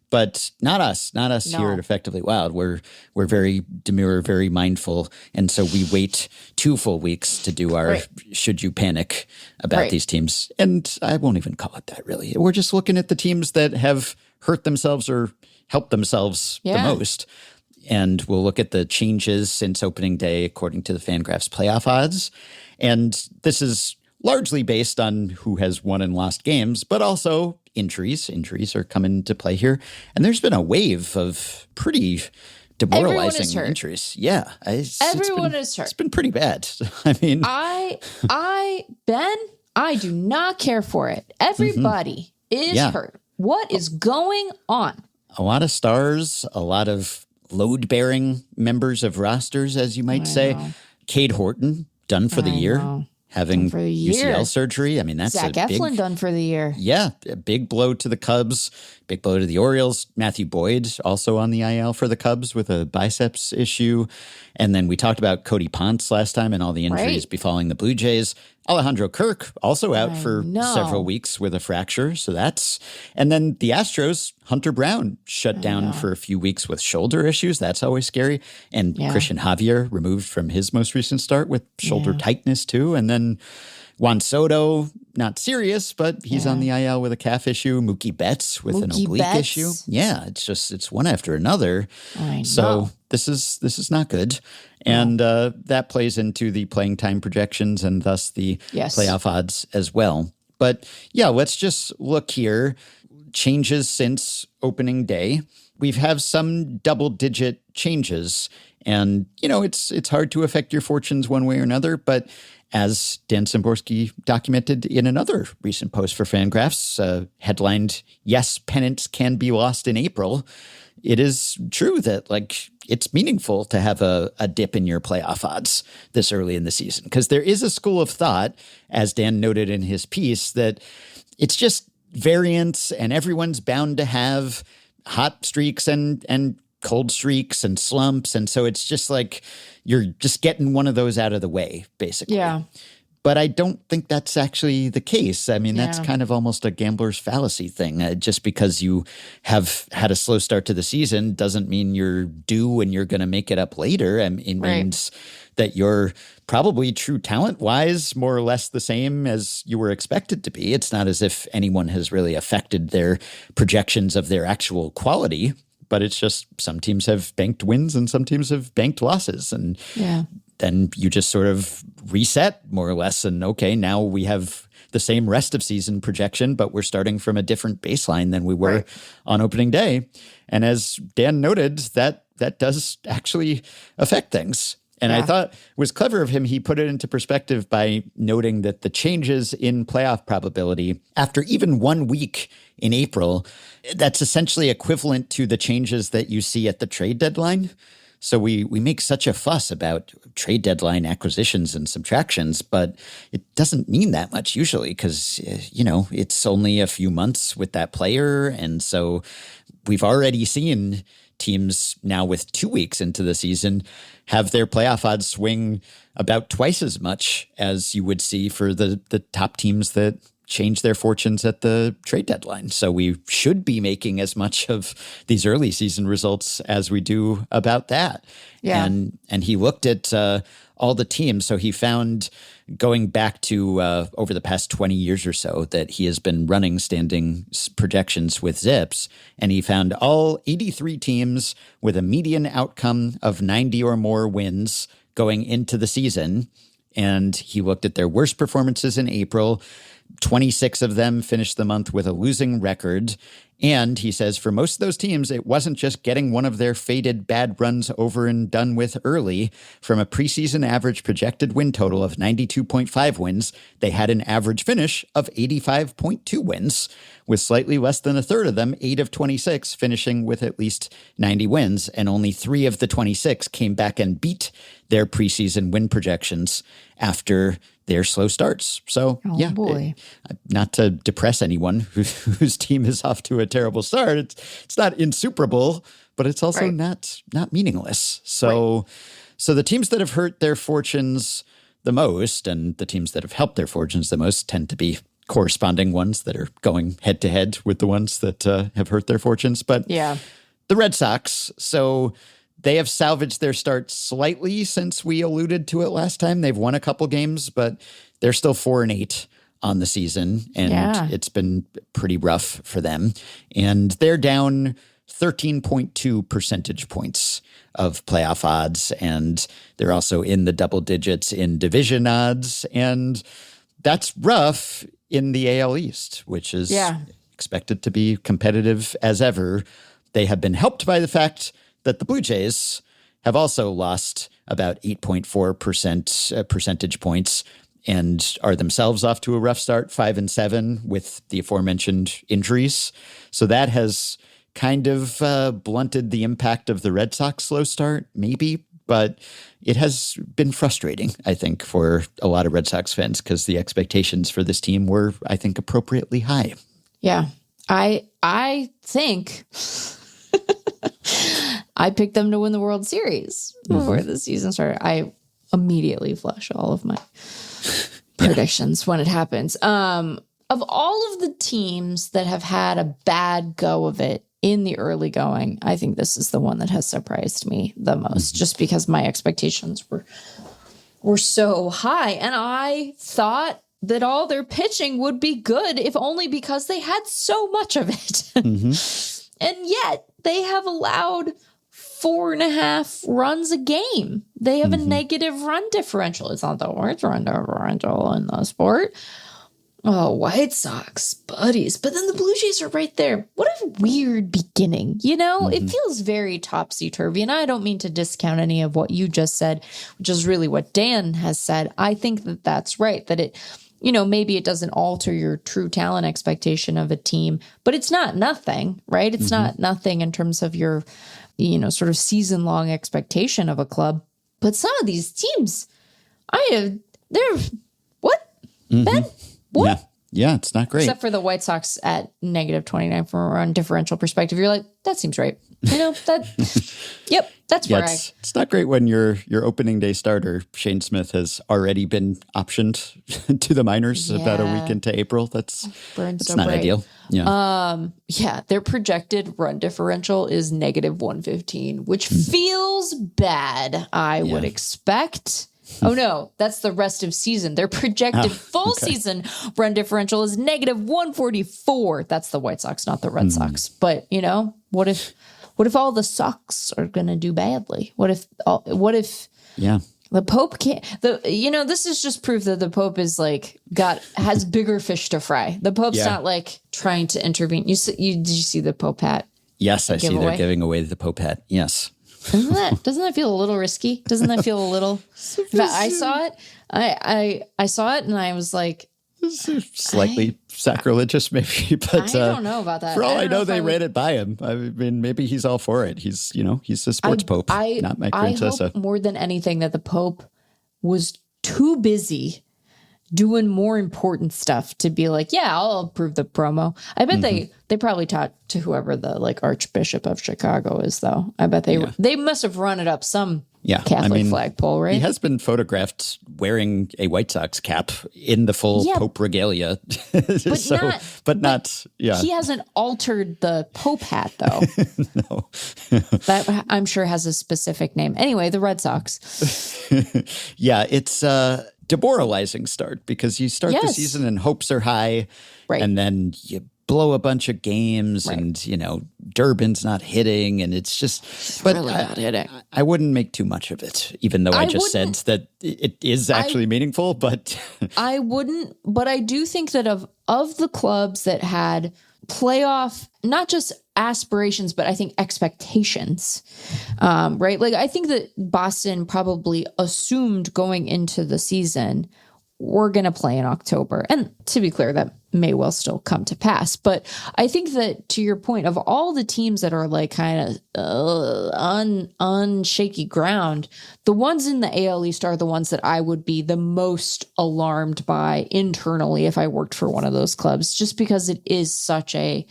But not us here at Effectively Wild. We're very demure, very mindful. And so we wait 2 full weeks to do our should you panic about these teams. And I won't even call it that really. We're just looking at the teams that have hurt themselves or helped themselves the most. And we'll look at the changes since opening day according to the FanGraphs playoff odds. And this is largely based on who has won and lost games, but also injuries. Injuries are coming into play here. And there's been a wave of pretty demoralizing injuries. Yeah. Everyone is hurt. It's been pretty bad. I mean, Ben, I do not care for it. Everybody is hurt. What is going on? A lot of stars, a lot of load-bearing members of rosters, as you might say. Cade Horton, done for the year. Having UCL surgery. I mean, that's Zach Eflin done for the year. Yeah, a big blow to the Cubs, big blow to the Orioles. Matthew Boyd also on the IL for the Cubs with a biceps issue. And then we talked about Cody Ponce last time and all the injuries befalling the Blue Jays. Alejandro Kirk also out for several weeks with a fracture. So and then the Astros, Hunter Brown shut down for a few weeks with shoulder issues. That's always scary. And Christian Javier removed from his most recent start with shoulder tightness too. And then Juan Soto, not serious, but he's on the IL with a calf issue. Mookie Betts with an oblique issue. Yeah, it's one after another. So this is not good. And that plays into the playing time projections and thus the playoff odds as well. But yeah, let's just look here. Changes since opening day. We have some double-digit changes. And, it's hard to affect your fortunes one way or another. But as Dan Szymborski documented in another recent post for FanGraphs, headlined, "Yes, Pennants Can Be Lost in April," it is true that, it's meaningful to have a dip in your playoff odds this early in the season. Because there is a school of thought, as Dan noted in his piece, that it's just variance and everyone's bound to have hot streaks and cold streaks and slumps. And so it's just you're just getting one of those out of the way, basically. Yeah. But I don't think that's actually the case. I mean, that's kind of almost a gambler's fallacy thing. Just because you have had a slow start to the season doesn't mean you're due and you're going to make it up later. It means that you're probably true talent-wise more or less the same as you were expected to be. It's not as if anyone has really affected their projections of their actual quality, but it's just some teams have banked wins and some teams have banked losses. And then you just sort of reset more or less. And okay, now we have the same rest of season projection, but we're starting from a different baseline than we were on opening day. And as Dan noted, that does actually affect things. And I thought it was clever of him. He put it into perspective by noting that the changes in playoff probability after even 1 week in April, that's essentially equivalent to the changes that you see at the trade deadline. So we make such a fuss about trade deadline acquisitions and subtractions, but it doesn't mean that much usually because, it's only a few months with that player. And so we've already seen teams now with 2 weeks into the season have their playoff odds swing about twice as much as you would see for the top teams that change their fortunes at the trade deadline. So we should be making as much of these early season results as we do about that. Yeah. And he looked at all the teams. So he found, going back to over the past 20 years or so, that he has been running standing projections with Zips, and he found all 83 teams with a median outcome of 90 or more wins going into the season. And he looked at their worst performances in April. 26 of them finished the month with a losing record. And he says for most of those teams, it wasn't just getting one of their faded bad runs over and done with early. From a preseason average projected win total of 92.5 wins, they had an average finish of 85.2 wins, with slightly less than a third of them, 8 of 26, finishing with at least 90 wins. And only 3 of the 26 came back and beat their preseason win projections after their slow starts. So, not to depress anyone whose team is off to a terrible start. It's not insuperable, but it's also not meaningless. So the teams that have hurt their fortunes the most and the teams that have helped their fortunes the most tend to be corresponding ones that are going head to head with the ones that have hurt their fortunes. But the Red Sox, so they have salvaged their start slightly since we alluded to it last time. They've won a couple games, but they're still 4-8 on the season, and it's been pretty rough for them. And they're down 13.2 percentage points of playoff odds, and they're also in the double digits in division odds, and that's rough in the AL East, which is expected to be competitive as ever. They have been helped by the fact that the Blue Jays have also lost about 8.4 percentage points and are themselves off to a rough start, 5-7 with the aforementioned injuries. So that has kind of blunted the impact of the Red Sox slow start, maybe, but it has been frustrating, I think, for a lot of Red Sox fans because the expectations for this team were, I think, appropriately high. Yeah, I think I picked them to win the World Series before the season started. I immediately flush all of my predictions when it happens. Of all of the teams that have had a bad go of it in the early going, I think this is the one that has surprised me the most, just because my expectations were so high. And I thought that all their pitching would be good, if only because they had so much of it. And yet they have allowed 4.5 runs a game. They have a negative run differential. It's not the worst run differential in the sport. Oh, White Sox, buddies. But then the Blue Jays are right there. What a weird beginning. It feels very topsy-turvy. And I don't mean to discount any of what you just said, which is really what Dan has said. I think that that's right, that it, maybe it doesn't alter your true talent expectation of a team, but it's not nothing, right? It's not nothing in terms of your, sort of season-long expectation of a club. But some of these teams, they're, what, Ben? What? Yeah, it's not great. Except for the White Sox at -29 from a run differential perspective. You're like, that seems right. Yep, that's where it's not great when your opening day starter, Shane Smith, has already been optioned to the minors about a week into April. That's not ideal. Yeah. Their projected run differential is -115, which feels bad, I would expect. Oh, no, that's the rest of season. Their projected full season run differential is -144. That's the White Sox, not the Red Sox. But, what if all the Sox are going to do badly? What if the Pope can't, this is just proof that the Pope is has bigger fish to fry. The Pope's not trying to intervene. Did you see the Pope hat? Yes, I see they're giving away the Pope hat. Yes. Doesn't that feel a little risky? Doesn't that feel a little? I saw it. I saw it, and I was like, slightly sacrilegious, maybe. But I don't know about that. For all I know, they ran it by him. I mean, maybe he's all for it. He's a sports Pope, not Mike Francesa. I hope more than anything that the Pope was too busy doing more important stuff to be like, yeah, I'll approve the promo. I bet they probably talked to whoever the Archbishop of Chicago is, though. I bet they must have run it up some Catholic flagpole, right? He has been photographed wearing a White Sox cap in the full Pope regalia. But he hasn't altered the Pope hat, though. No. That I'm sure has a specific name. Anyway, the Red Sox. Yeah, it's demoralizing start because you start the season and hopes are high, and then you blow a bunch of games, and Durbin's not hitting, and it's just really not hitting. I wouldn't make too much of it, even though I just said that it is actually meaningful. But I wouldn't. But I do think that of the clubs that had playoff, not just aspirations, but I think expectations, right? I think that Boston probably assumed going into the season, we're going to play in October. And to be clear, that may well still come to pass. But I think that, to your point, of all the teams that are kind of on shaky ground, the ones in the AL East are the ones that I would be the most alarmed by internally if I worked for one of those clubs, just because it is such a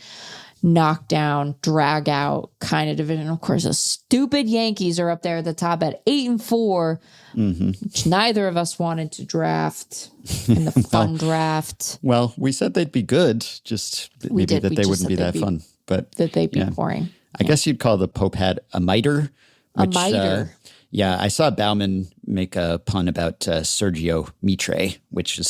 knockdown, drag out kind of division. Of course, the stupid Yankees are up there at the top at 8-4, which neither of us wanted to draft in the fun draft. Well, we said they'd be good, just maybe that they wouldn't be that fun, but that they'd be boring. I guess you'd call the Pope hat a miter. A miter. I saw Bauman make a pun about Sergio Mitre, which is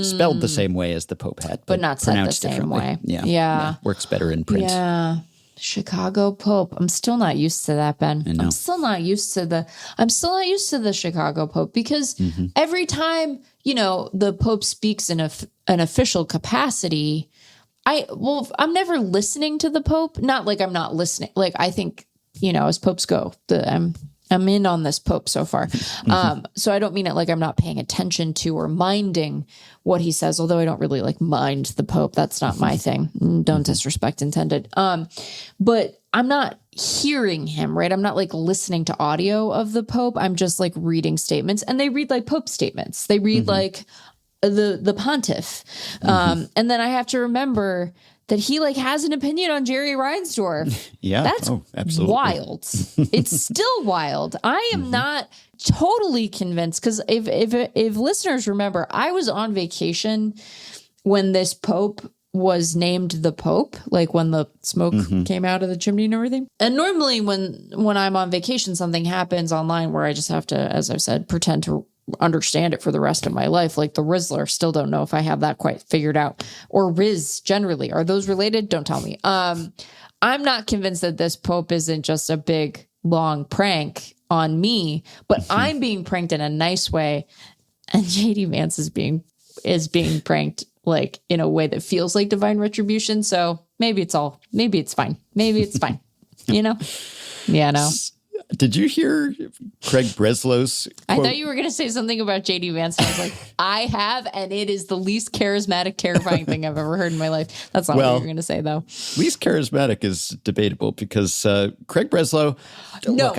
spelled the same way as the Pope hat, but not said the same way. Yeah. Works better in print. Yeah. Chicago Pope. I'm still not used to that, Ben. I'm still not used to the Chicago Pope, because every time, the Pope speaks in an official capacity, I'm never listening to the Pope. Not like I'm not listening. I think, as popes go, I'm in on this Pope so far. So I don't mean it like I'm not paying attention to or minding what he says, although I don't really mind the Pope. That's not my thing. Don't disrespect intended. But I'm not hearing him, right? I'm not listening to audio of the Pope. I'm just reading statements, and they read like Pope statements. They read the pontiff. And then I have to remember that he has an opinion on Jerry Reinsdorf. Yeah. That's absolutely wild. It's still wild. I am not totally convinced, because if listeners remember, I was on vacation when this Pope was named the Pope, when the smoke came out of the chimney and everything. And normally when I'm on vacation, something happens online where I just have to, as I've said, pretend to understand it for the rest of my life. Like the Rizzler, still don't know if I have that quite figured out. Or Riz generally. Are those related? Don't tell me. I'm not convinced that this Pope isn't just a big, long prank on me, but I'm being pranked in a nice way. And JD Vance is being pranked like in a way that feels like divine retribution. So maybe it's fine. Maybe it's fine. Yeah, no. Did you hear Craig Breslow's I quote? thought you were going to say something about JD Vance. I was like, I have, and it is the least charismatic, terrifying thing I've ever heard in my life. That's not what you were going to say, though. Least charismatic is debatable because Craig Breslow. No,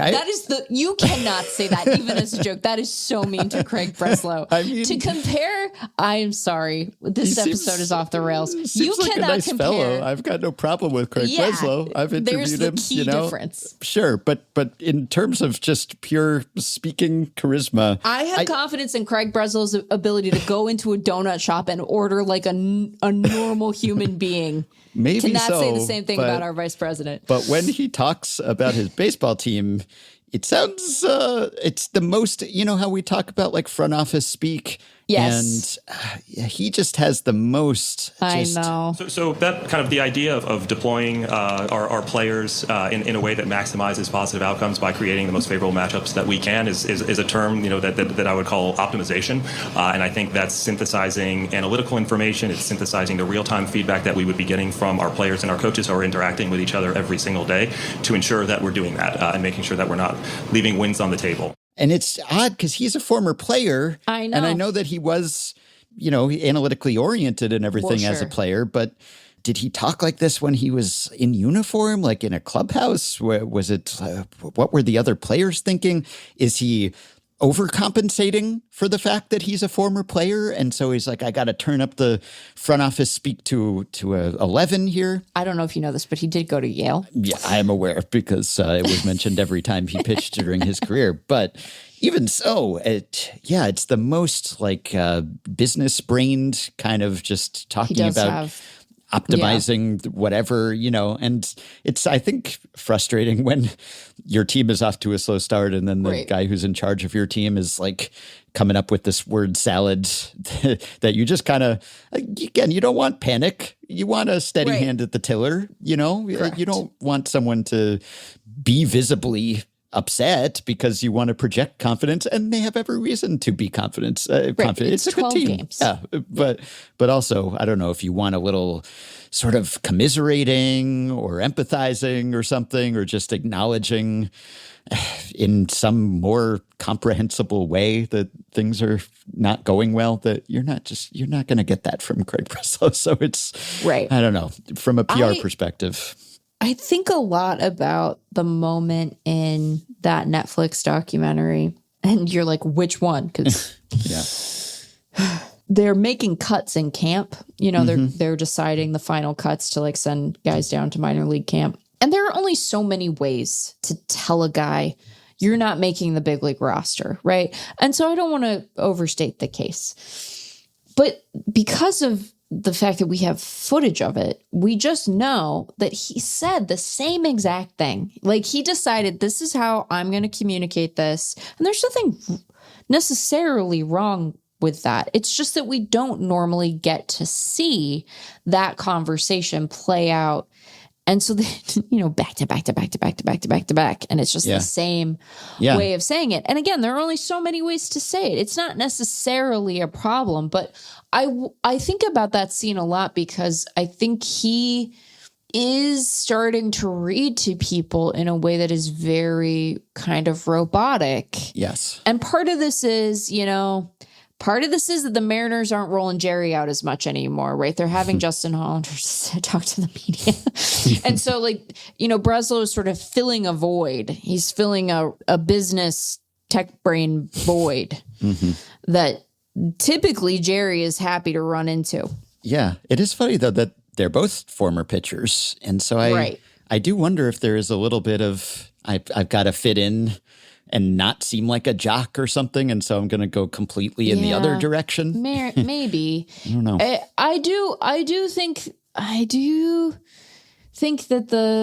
you cannot say that even as a joke. That is so mean to Craig Breslow. I mean, to compare, I am sorry. This episode is off the rails. You like cannot a nice compare. Fellow. I've got no problem with Craig Breslow. I've interviewed him. There's the key difference. Sure, but in terms of just pure speaking charisma, I have confidence in Craig Breslow's ability to go into a donut shop and order like a normal human being. Maybe to not so, say the same thing about our vice president. But when he talks about his baseball team, it sounds it's the most, how we talk about like front office speak. Yes. And he just has the most. I know. So that kind of the idea of deploying our players in a way that maximizes positive outcomes by creating the most favorable matchups that we can is a term, that I would call optimization. And I think that's synthesizing analytical information. It's synthesizing the real-time feedback that we would be getting from our players and our coaches who are interacting with each other every single day to ensure that we're doing that and making sure that we're not leaving wins on the table. And it's odd because he's a former player. I know. And I know that he was, analytically oriented and everything as a player. But did he talk like this when he was in uniform, like in a clubhouse? Was it, what were the other players thinking? Is he overcompensating for the fact that he's a former player? And so he's like, I got to turn up the front office speak to 11 here. I don't know if you know this, but he did go to Yale. Yeah, I am aware because it was mentioned every time he pitched during his career. But even so, it's the most like business-brained kind of just talking about optimizing whatever, and it's, I think, frustrating when your team is off to a slow start and then the guy who's in charge of your team is like coming up with this word salad that you just kind of, again, you don't want panic. You want a steady hand at the tiller, you don't want someone to be visibly upset because you want to project confidence, and they have every reason to be confident. It's a good team. Games. Yeah, but also, I don't know if you want a little sort of commiserating or empathizing or something, or just acknowledging in some more comprehensible way that things are not going well, that you're not going to get that from Craig Breslow. So it's I don't know, from a PR perspective. I think a lot about the moment in that Netflix documentary, and you're like, which one? Because they're making cuts in camp. They're deciding the final cuts to like send guys down to minor league camp. And there are only so many ways to tell a guy you're not making the big league roster, right? And so I don't want to overstate the case. But because of the fact that we have footage of it, we just know that he said the same exact thing. Like, he decided, this is how I'm going to communicate this. And there's nothing necessarily wrong with that. It's just that we don't normally get to see that conversation play out. And so, back to back to back to back to back to back to back. And it's just the same way of saying it. And again, there are only so many ways to say it. It's not necessarily a problem, but I think about that scene a lot because I think he is starting to read to people in a way that is very kind of robotic. Yes. And part of this is, that the Mariners aren't rolling Jerry out as much anymore, right? They're having Justin Hollander talk to the media. And so, Breslow is sort of filling a void. He's filling a business tech brain void that typically Jerry is happy to run into. Yeah. It is funny, though, that they're both former pitchers. And so I do wonder if there is a little bit of, I've got to fit in and not seem like a jock or something, and so I'm going to go completely in the other direction. Maybe. I don't know. I do think that the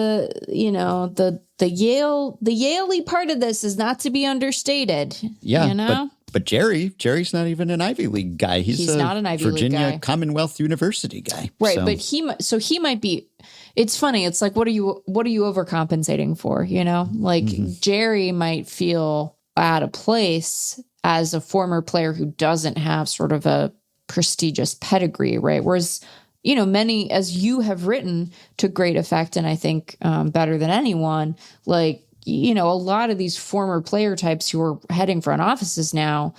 Yale-y part of this is not to be understated. Yeah, but Jerry's not even an Ivy League guy. He's not an Ivy League guy. Virginia Commonwealth University guy. Right, so. But he might be. It's funny. It's like, what are you overcompensating for? Jerry might feel out of place as a former player who doesn't have sort of a prestigious pedigree, right? Whereas, many, as you have written to great effect, and I think better than anyone, like, a lot of these former player types who are heading front offices now,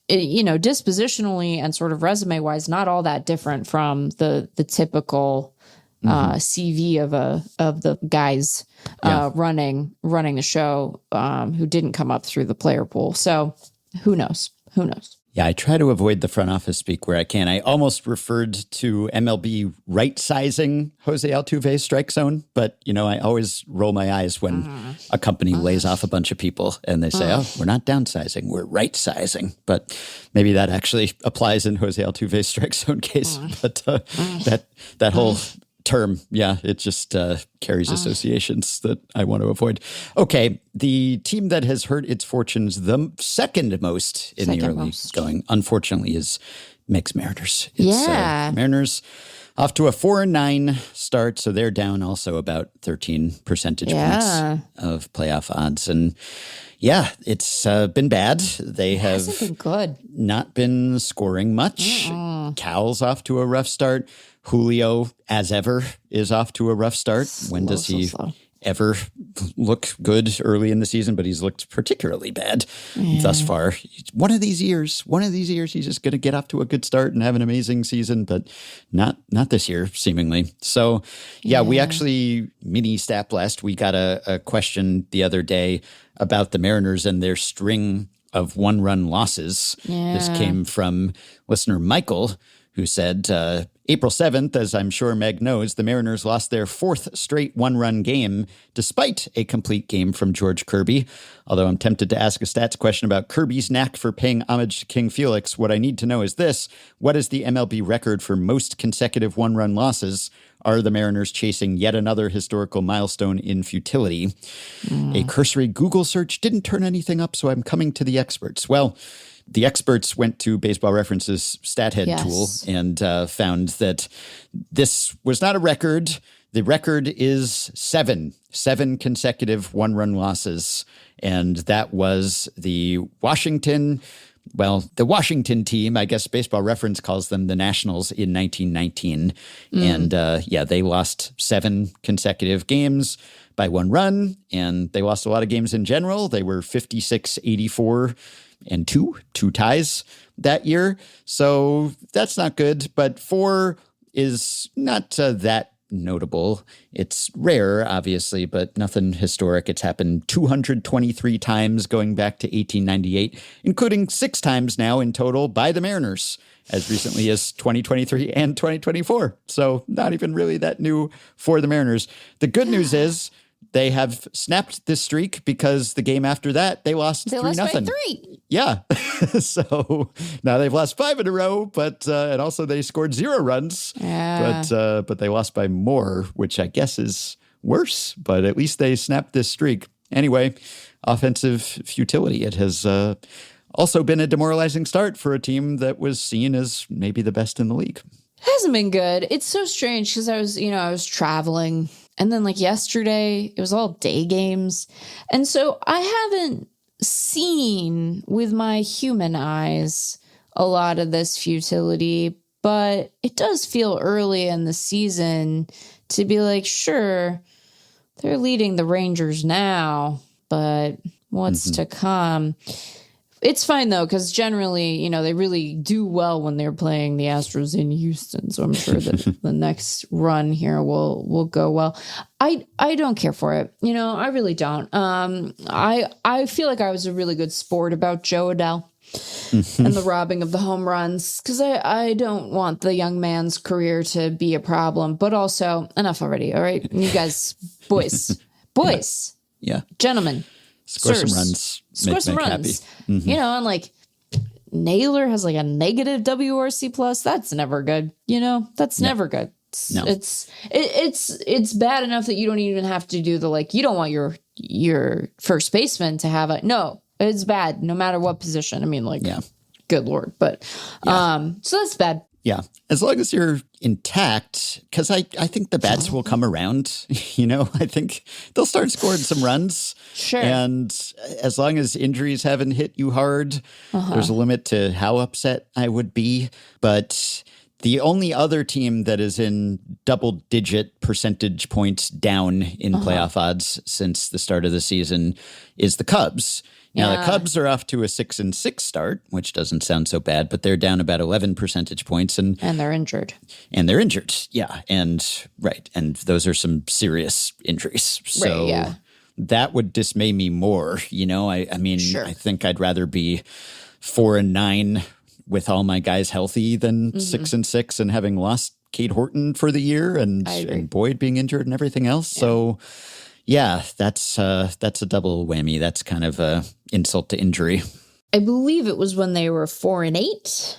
dispositionally and sort of resume wise, not all that different from the typical CV of the guys running the show who didn't come up through the player pool. So who knows? Yeah, I try to avoid the front office speak where I can. I almost referred to MLB right-sizing Jose Altuve's strike zone, but, I always roll my eyes when a company lays off a bunch of people and they say, we're not downsizing, we're right-sizing. But maybe that actually applies in Jose Altuve's strike zone case. But that whole term, it just carries associations that I want to avoid. Okay, the team that has hurt its fortunes the second most in the early going, unfortunately, is Meg's Mariners. Mariners off to a 4-9 start, so they're down also about 13 percentage points of playoff odds. And it's been bad. They have been good. Not been scoring much. Cal's off to a rough start. Julio, as ever, is off to a rough start. When does he ever look good early in the season? But he's looked particularly bad thus far. One of these years, he's just going to get off to a good start and have an amazing season, but not this year, seemingly. So, we actually mini-stap last. We got a question the other day about the Mariners and their string of one-run losses. This came from listener Michael, who said, April 7th, as I'm sure Meg knows, the Mariners lost their fourth straight one-run game despite a complete game from George Kirby. Although I'm tempted to ask a stats question about Kirby's knack for paying homage to King Felix, what I need to know is this. What is the MLB record for most consecutive one-run losses? Are the Mariners chasing yet another historical milestone in futility? A cursory Google search didn't turn anything up, so I'm coming to the experts. Well, the experts went to Baseball Reference's StatHead tool and found that this was not a record. The record is seven consecutive one-run losses. And that was the Washington team, I guess Baseball Reference calls them the Nationals in 1919. And they lost 7 consecutive games by one run. And they lost a lot of games in general. They were 56, 84, and two ties that year. So that's not good, but 4 is not that notable. It's rare, obviously, but nothing historic. It's happened 223 times going back to 1898, including 6 times now in total by the Mariners as recently as 2023 and 2024. So not even really that new for the Mariners. The good news is they have snapped this streak because the game after that, they lost 3-0. By 3. Yeah. So now they've lost 5 in a row, but and also they scored 0 runs. Yeah. But they lost by more, which I guess is worse. But at least they snapped this streak. Anyway, offensive futility. It has also been a demoralizing start for a team that was seen as maybe the best in the league. Hasn't been good. It's so strange because I was traveling. And then yesterday, it was all day games. And so I haven't seen with my human eyes a lot of this futility, but it does feel early in the season to be like, sure, they're leading the Rangers now, but what's to come? It's fine, though, because generally, they really do well when they're playing the Astros in Houston. So I'm sure that the next run here will go well. I don't care for it. I really don't. I feel like I was a really good sport about Joe Adell and the robbing of the home runs because I don't want the young man's career to be a problem. But also, enough already, all right? You guys, boys, yeah, gentlemen. Score some runs. Score some runs. Mm-hmm. And Naylor has a negative WRC plus. That's never good. That's never good. It's bad enough that you don't even have to do the you don't want your first baseman to have no, it's bad no matter what position. I mean, good Lord. But so that's bad. Yeah. As long as you're intact, because I think the bats will come around. I think they'll start scoring some runs. Sure. And as long as injuries haven't hit you hard, there's a limit to how upset I would be. But the only other team that is in double-digit percentage points down in playoff odds since the start of the season is the Cubs. Now, the Cubs are off to a 6-6 start, which doesn't sound so bad, but they're down about 11 percentage points. And they're injured. And they're injured, yeah. And those are some serious injuries. So that would dismay me more. I mean, I think I'd rather be 4-9 with all my guys healthy than 6-6 and having lost Cade Horton for the year and Boyd being injured and everything else. Yeah. So, yeah, that's a double whammy. That's kind of a insult to injury. I believe it was when they were 4-8.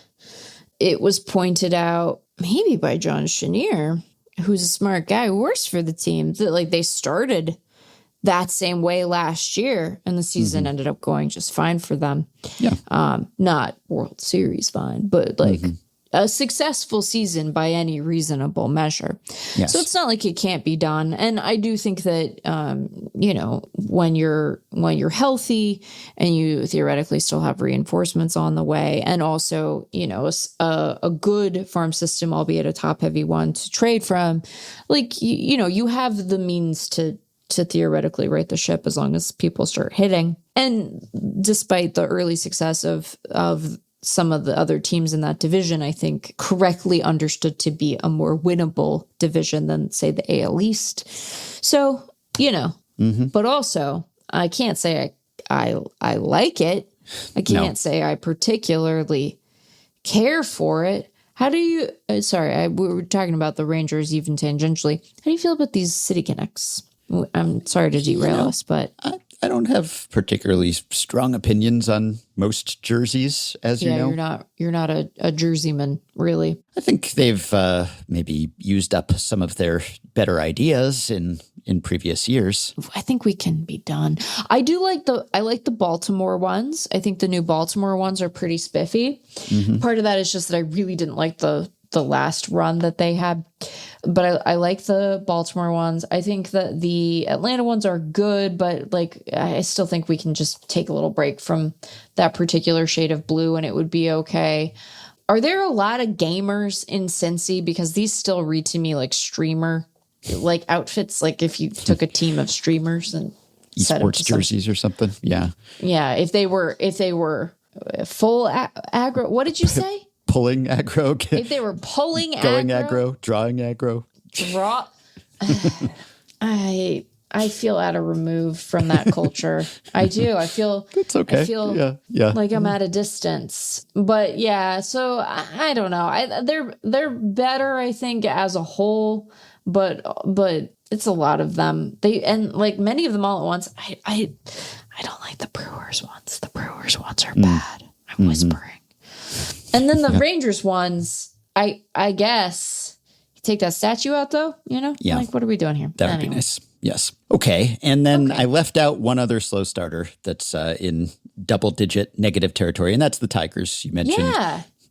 It was pointed out, maybe by John Chenier, who's a smart guy, worse for the team, that they started that same way last year, and the season ended up going just fine for them. Yeah. Not World Series fine, but a successful season by any reasonable measure. Yes. So it's not like it can't be done. And I do think that, when you're healthy and you theoretically still have reinforcements on the way, and also, a good farm system, albeit a top heavy one to trade from, you have the means to theoretically right the ship as long as people start hitting. And despite the early success of some of the other teams in that division, I think correctly understood to be a more winnable division than, say, the AL East. So, but also I can't say I like it. I can't say I particularly care for it. How do you, we were talking about the Rangers even tangentially. How do you feel about these City Connects? I'm sorry to derail us, but I don't have particularly strong opinions on most jerseys, as you know. You're not a jerseyman, really. I think they've maybe used up some of their better ideas in previous years. I think we can be done. I like the Baltimore ones. I think the new Baltimore ones are pretty spiffy. Part of that is just that I really didn't like the last run that they had. But I like the Baltimore ones. I think that the Atlanta ones are good, but I still think we can just take a little break from that particular shade of blue and it would be okay. Are there a lot of gamers in Cincy? Because these still read to me like streamer outfits. Like if you took a team of streamers and esports jerseys or something. Yeah. Yeah. If they were full aggro, what did you say? Pulling aggro. If they were pulling going aggro, drawing aggro. I feel at a remove from that culture. I do. I feel it's okay. I feel like I'm at a distance. But yeah, so I don't know. They're better, I think, as a whole, but it's a lot of them. Many of them all at once. I don't like the Brewers ones. The Brewers ones are bad. I'm whispering. And then the Rangers ones, I guess, you take that statue out though, Yeah. What are we doing here? That would be nice. Yes. Okay. And then I left out one other slow starter that's in double-digit negative territory, and that's the Tigers. You mentioned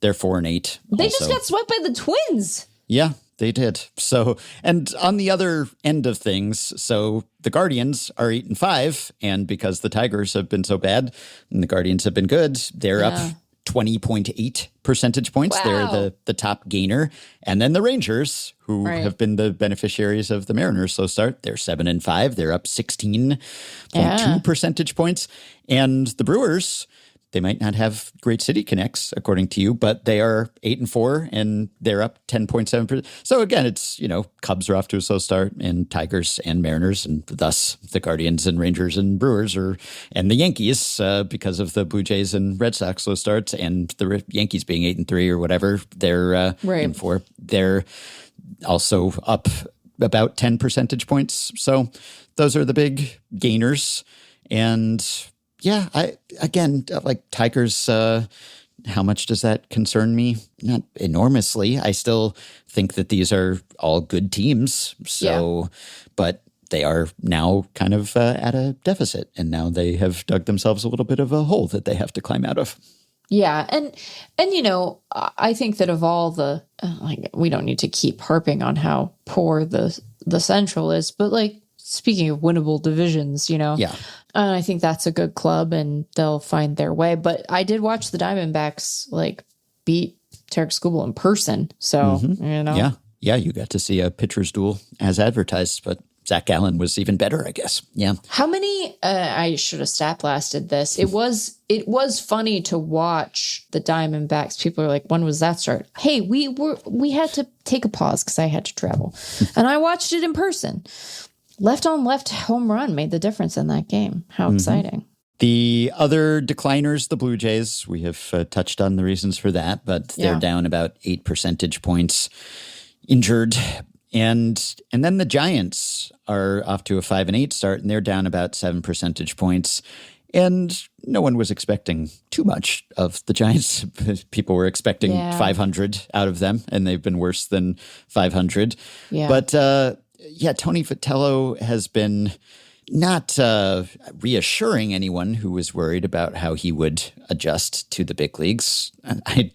they're 4-8. They just got swept by the Twins. Yeah, they did. So, and on the other end of things, so the Guardians are 8-5, and because the Tigers have been so bad and the Guardians have been good, they're up 20.8 percentage points. Wow. They're the top gainer. And then the Rangers, who have been the beneficiaries of the Mariners' slow start, they're 7-5. They're up 16.2 percentage points. And the Brewers, they might not have great city connects, according to you, but they are 8-4 and they're up 10.7%. So again, it's, Cubs are off to a slow start and Tigers and Mariners, and thus the Guardians and Rangers and Brewers and the Yankees, because of the Blue Jays and Red Sox slow starts and the Yankees being 8-3 or whatever, they're 8-4. They're also up about 10 percentage points. So those are the big gainers. And yeah, Tigers, how much does that concern me? Not enormously. I still think that these are all good teams. So, but they are now kind of at a deficit, and now they have dug themselves a little bit of a hole that they have to climb out of. Yeah, and I think that of all the we don't need to keep harping on how poor the Central is, but like speaking of winnable divisions, Yeah. I think that's a good club and they'll find their way. But I did watch the Diamondbacks beat Tarek Skubal in person, so Yeah, you got to see a pitcher's duel as advertised, but Zach Gallen was even better, I guess. Yeah. How many? I should have stat blasted this. It was funny to watch the Diamondbacks. People are like, "When was that start?" Hey, we had to take a pause because I had to travel, and I watched it in person. Left on left home run made the difference in that game. How exciting! The other decliners, the Blue Jays, we have touched on the reasons for that, but they're down about 8 percentage points, injured. And then the Giants are off to a 5-8 start, and they're down about 7 percentage points. And no one was expecting too much of the Giants. People were expecting 500 out of them, and they've been worse than 500. Yeah. But Tony Vitello has been not reassuring anyone who was worried about how he would adjust to the big leagues. I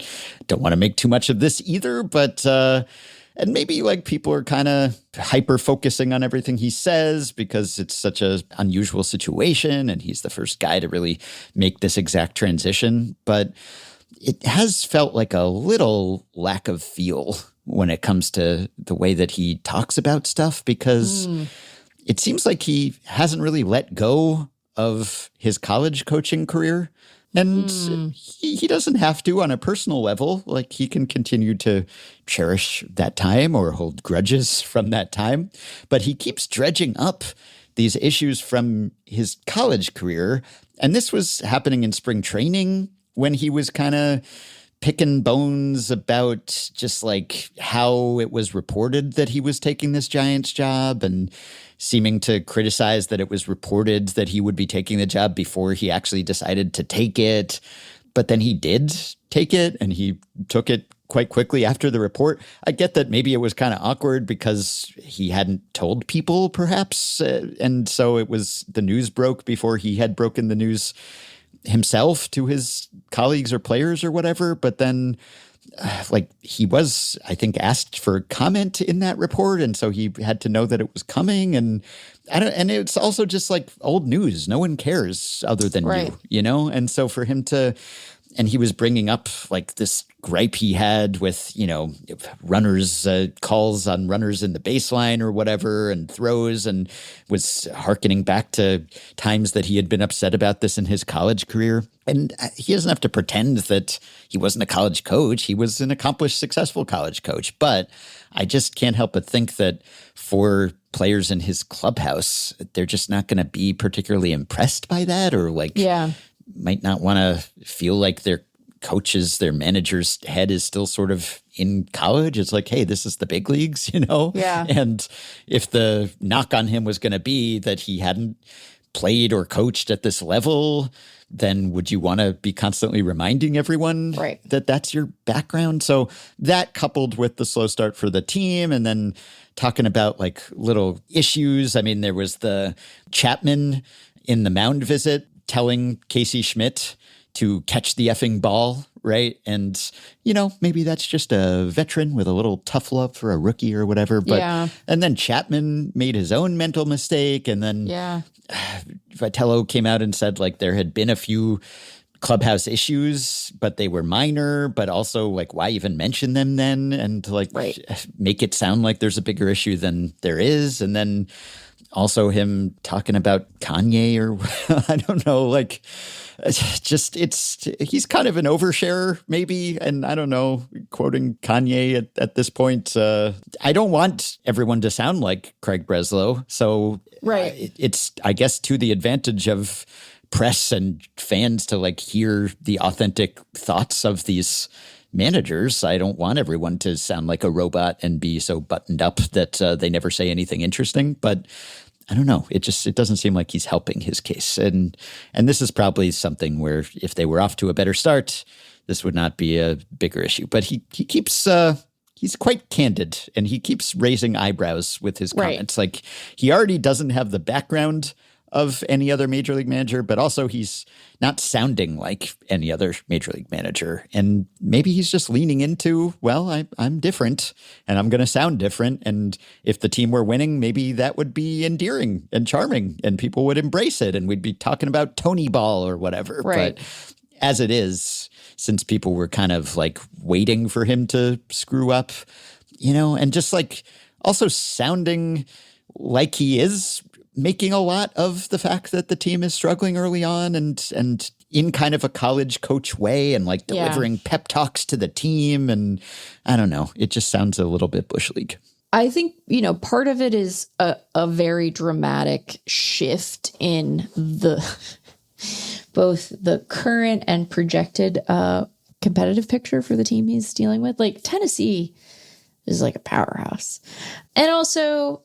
don't want to make too much of this either, but and maybe people are kind of hyper focusing on everything he says because it's such an unusual situation and he's the first guy to really make this exact transition. But it has felt like a little lack of feel when it comes to the way that he talks about stuff, because it seems like he hasn't really let go of his college coaching career. And he doesn't have to on a personal level. He can continue to cherish that time or hold grudges from that time. But he keeps dredging up these issues from his college career. And this was happening in spring training when he was kind of picking bones about just how it was reported that he was taking this Giants job and seeming to criticize that it was reported that he would be taking the job before he actually decided to take it. But then he did take it, and he took it quite quickly after the report. I get that maybe it was kind of awkward because he hadn't told people, perhaps. And so the news broke before he had broken the news himself to his colleagues or players or whatever. But then he was, I think, asked for comment in that report. And so he had to know that it was coming. And and it's also just old news. No one cares other than you, And so for him to, and he was bringing up this gripe he had with, runners, calls on runners in the baseline or whatever, and throws, and was hearkening back to times that he had been upset about this in his college career. And he doesn't have to pretend that he wasn't a college coach. He was an accomplished, successful college coach. But I just can't help but think that for players in his clubhouse, they're just not going to be particularly impressed by that, or might not want to feel like their coach's, their manager's head is still sort of in college. It's hey, this is the big leagues, Yeah. And if the knock on him was going to be that he hadn't played or coached at this level, then would you want to be constantly reminding everyone that that's your background? So that, coupled with the slow start for the team, and then talking about little issues. I mean, there was the Chapman in the mound visit telling Casey Schmidt to catch the effing ball, right? And, maybe that's just a veteran with a little tough love for a rookie or whatever. But and then Chapman made his own mental mistake. And then Vitello came out and said there had been a few clubhouse issues, but they were minor, but also why even mention them then? And make it sound like there's a bigger issue than there is. And then also him talking about Kanye, or I don't know, he's kind of an oversharer maybe. And I don't know, quoting Kanye at this point, I don't want everyone to sound like Craig Breslow. So it's, I guess, to the advantage of press and fans to hear the authentic thoughts of these managers. I don't want everyone to sound like a robot and be so buttoned up that they never say anything interesting. But I don't know. It doesn't seem like he's helping his case. And this is probably something where if they were off to a better start, this would not be a bigger issue. But he keeps he's quite candid, and he keeps raising eyebrows with his comments. He already doesn't have the background of any other major league manager, but also he's not sounding like any other major league manager. And maybe he's just leaning into, well, I'm different and I'm going to sound different. And if the team were winning, maybe that would be endearing and charming and people would embrace it and we'd be talking about Tony Ball or whatever. Right. But as it is, since people were kind of like waiting for him to screw up, and just like also sounding like he is making a lot of the fact that the team is struggling early on and in kind of a college coach way and like delivering pep talks to the team. And I don't know, it just sounds a little bit Bush League. I think, part of it is a very dramatic shift in both the current and projected competitive picture for the team he's dealing with. Like Tennessee is like a powerhouse. And also,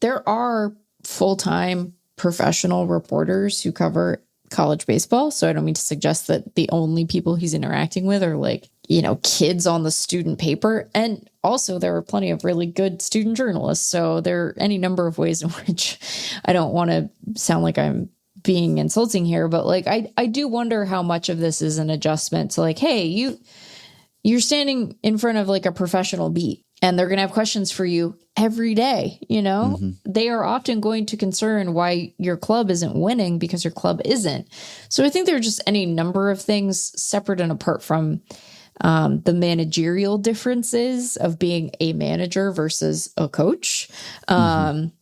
there are full-time professional reporters who cover college baseball. So I don't mean to suggest that the only people he's interacting with are like, kids on the student paper. And also there are plenty of really good student journalists. So there are any number of ways in which I don't want to sound like I'm being insulting here, but like, I do wonder how much of this is an adjustment to like, hey, you're standing in front of like a professional beat and they're going to have questions for you every day. They are often going to concern why your club isn't winning because your club isn't. So I think there are just any number of things separate and apart from the managerial differences of being a manager versus a coach,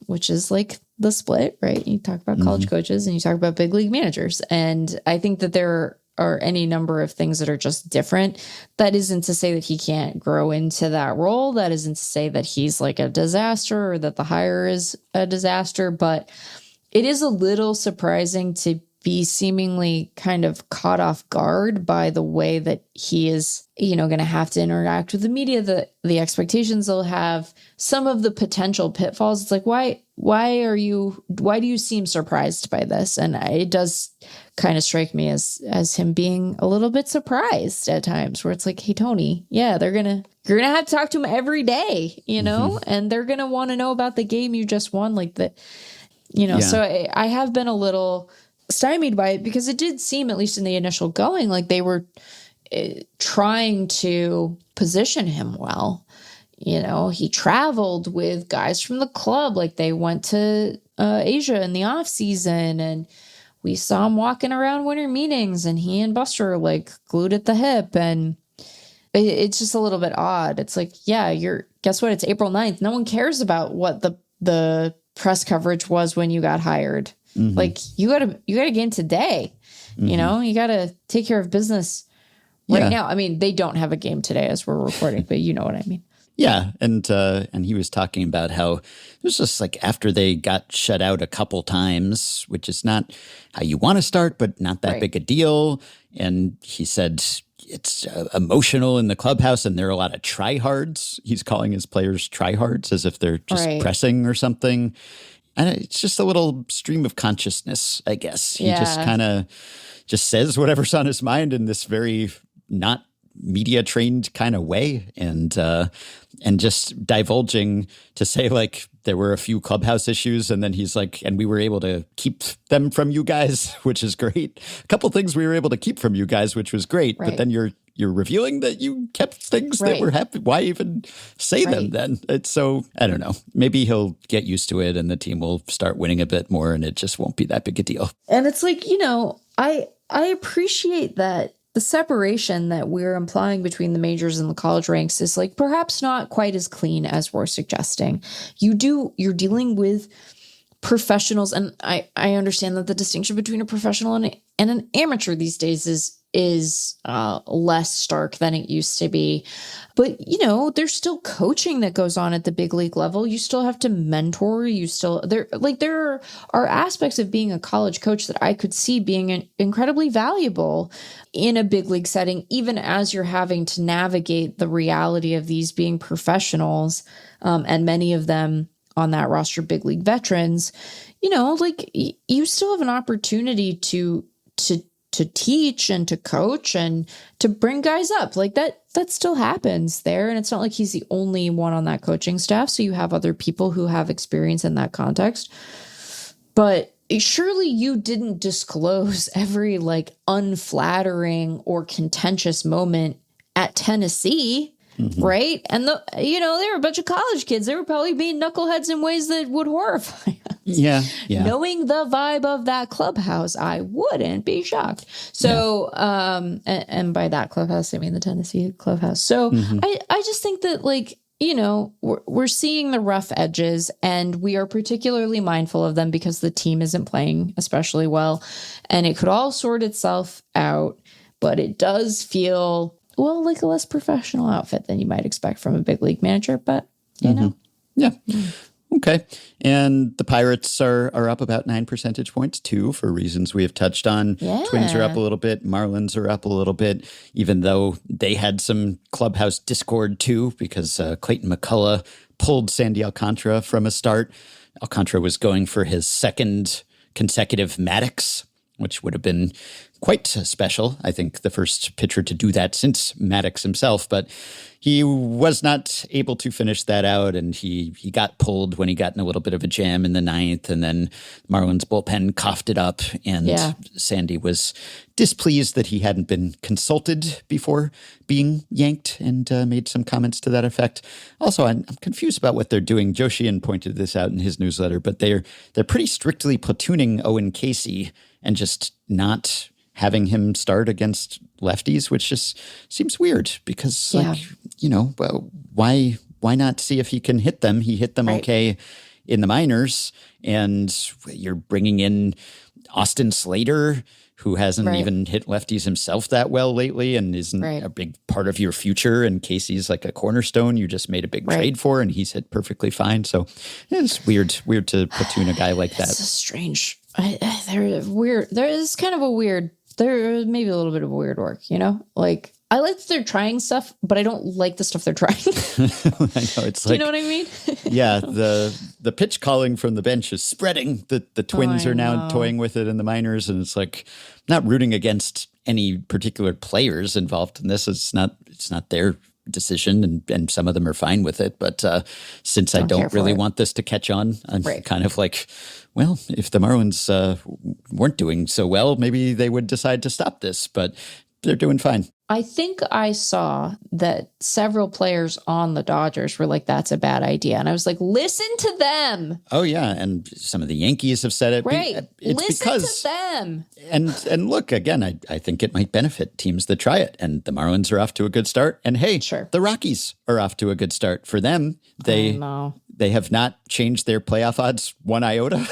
which is like the split, right? You talk about college coaches and you talk about big league managers. And I think that there are any number of things that are just different. That isn't to say that he can't grow into that role. That isn't to say that he's like a disaster or that the hire is a disaster, but it is a little surprising to be seemingly kind of caught off guard by the way that he is, going to have to interact with the media, the expectations they'll have, some of the potential pitfalls. It's like, why do you seem surprised by this? And it does kind of strike me as him being a little bit surprised at times where it's like, hey, Tony, yeah, you're going to have to talk to him every day, and they're going to want to know about the game you just won. Like that, so I have been a little stymied by it because it did seem, at least in the initial going, like they were trying to position him well. He traveled with guys from the club, like they went to Asia in the off season, and we saw him walking around winter meetings, and he and Buster are like glued at the hip, and it's just a little bit odd. It's like, yeah, guess what? It's April 9th. No one cares about what the press coverage was when you got hired. Like you got a game today, you got to take care of business right now. I mean, they don't have a game today as we're recording, but you know what I mean? Yeah. And he was talking about how it was just like after they got shut out a couple times, which is not how you want to start, but not that big a deal. And he said it's emotional in the clubhouse and there are a lot of tryhards. He's calling his players tryhards as if they're just pressing or something. And it's just a little stream of consciousness, I guess. He just kind of just says whatever's on his mind in this very not media trained kind of way, and just divulging to say like there were a few clubhouse issues, and then he's like, and we were able to keep them from you guys, which is great. A couple things we were able to keep from you guys, which was great. But then you're revealing that you kept things that were happy. Why even say them then? It's so, I don't know. Maybe he'll get used to it and the team will start winning a bit more and it just won't be that big a deal. And it's like, I appreciate that the separation that we're implying between the majors and the college ranks is like perhaps not quite as clean as we're suggesting. You're dealing with professionals, and I understand that the distinction between a professional and an amateur these days is less stark than it used to be. But, there's still coaching that goes on at the big league level. You still have to mentor. There are aspects of being a college coach that I could see being incredibly valuable in a big league setting, even as you're having to navigate the reality of these being professionals, and many of them on that roster, big league veterans. You still have an opportunity to teach and to coach and to bring guys up. Like that still happens there. And it's not like he's the only one on that coaching staff. So you have other people who have experience in that context. But surely you didn't disclose every like unflattering or contentious moment at Tennessee. Right. And they were a bunch of college kids. They were probably being knuckleheads in ways that would horrify us. Yeah. Knowing the vibe of that clubhouse, I wouldn't be shocked. So, and by that clubhouse, I mean the Tennessee clubhouse. So I just think that, like, we're seeing the rough edges, and we are particularly mindful of them because the team isn't playing especially well, and it could all sort itself out, but it does feel, well, like a less professional outfit than you might expect from a big league manager, but you know. Yeah. Okay. And the Pirates are up about 9 percentage points too, for reasons we have touched on. Yeah. Twins are up a little bit. Marlins are up a little bit, even though they had some clubhouse discord too, because Clayton McCullough pulled Sandy Alcantara from a start. Alcantara was going for his second consecutive Maddox, which would have been quite special. I think the first pitcher to do that since Maddox himself, but he was not able to finish that out, and he got pulled when he got in a little bit of a jam in the ninth, and then Marlins bullpen coughed it up, and Sandy was displeased that he hadn't been consulted before being yanked, and made some comments to that effect. Also, I'm confused about what they're doing. Joe Sheehan pointed this out in his newsletter, but they're pretty strictly platooning Owen Casey and just not having him start against lefties, which just seems weird because, well, why not see if he can hit them? He hit them okay in the minors, and you're bringing in Austin Slater, who hasn't even hit lefties himself that well lately and isn't a big part of your future. And Casey's like a cornerstone you just made a big trade for, and he's hit perfectly fine. So it's weird to platoon a guy like that. It's strange. They're weird. There is kind of a weird. There may be a little bit of weird work, like I like that they're trying stuff, but I don't like the stuff they're trying. I know, it's Do you know what I mean? Yeah, the pitch calling from the bench is spreading. The Twins are now toying with it in the minors, and it's like not rooting against any particular players involved in this. It's not their decision, and some of them are fine with it. But since I don't really want this to catch on, I'm kind of like, well, if the Marlins weren't doing so well, maybe they would decide to stop this, but they're doing fine. I think I saw that several players on the Dodgers were like, that's a bad idea. And I was like, listen to them. Oh, yeah. And some of the Yankees have said it. Right. Listen to them. And look, again, I think it might benefit teams that try it. And the Marlins are off to a good start. And hey, the Rockies are off to a good start. For them, they have not changed their playoff odds one iota.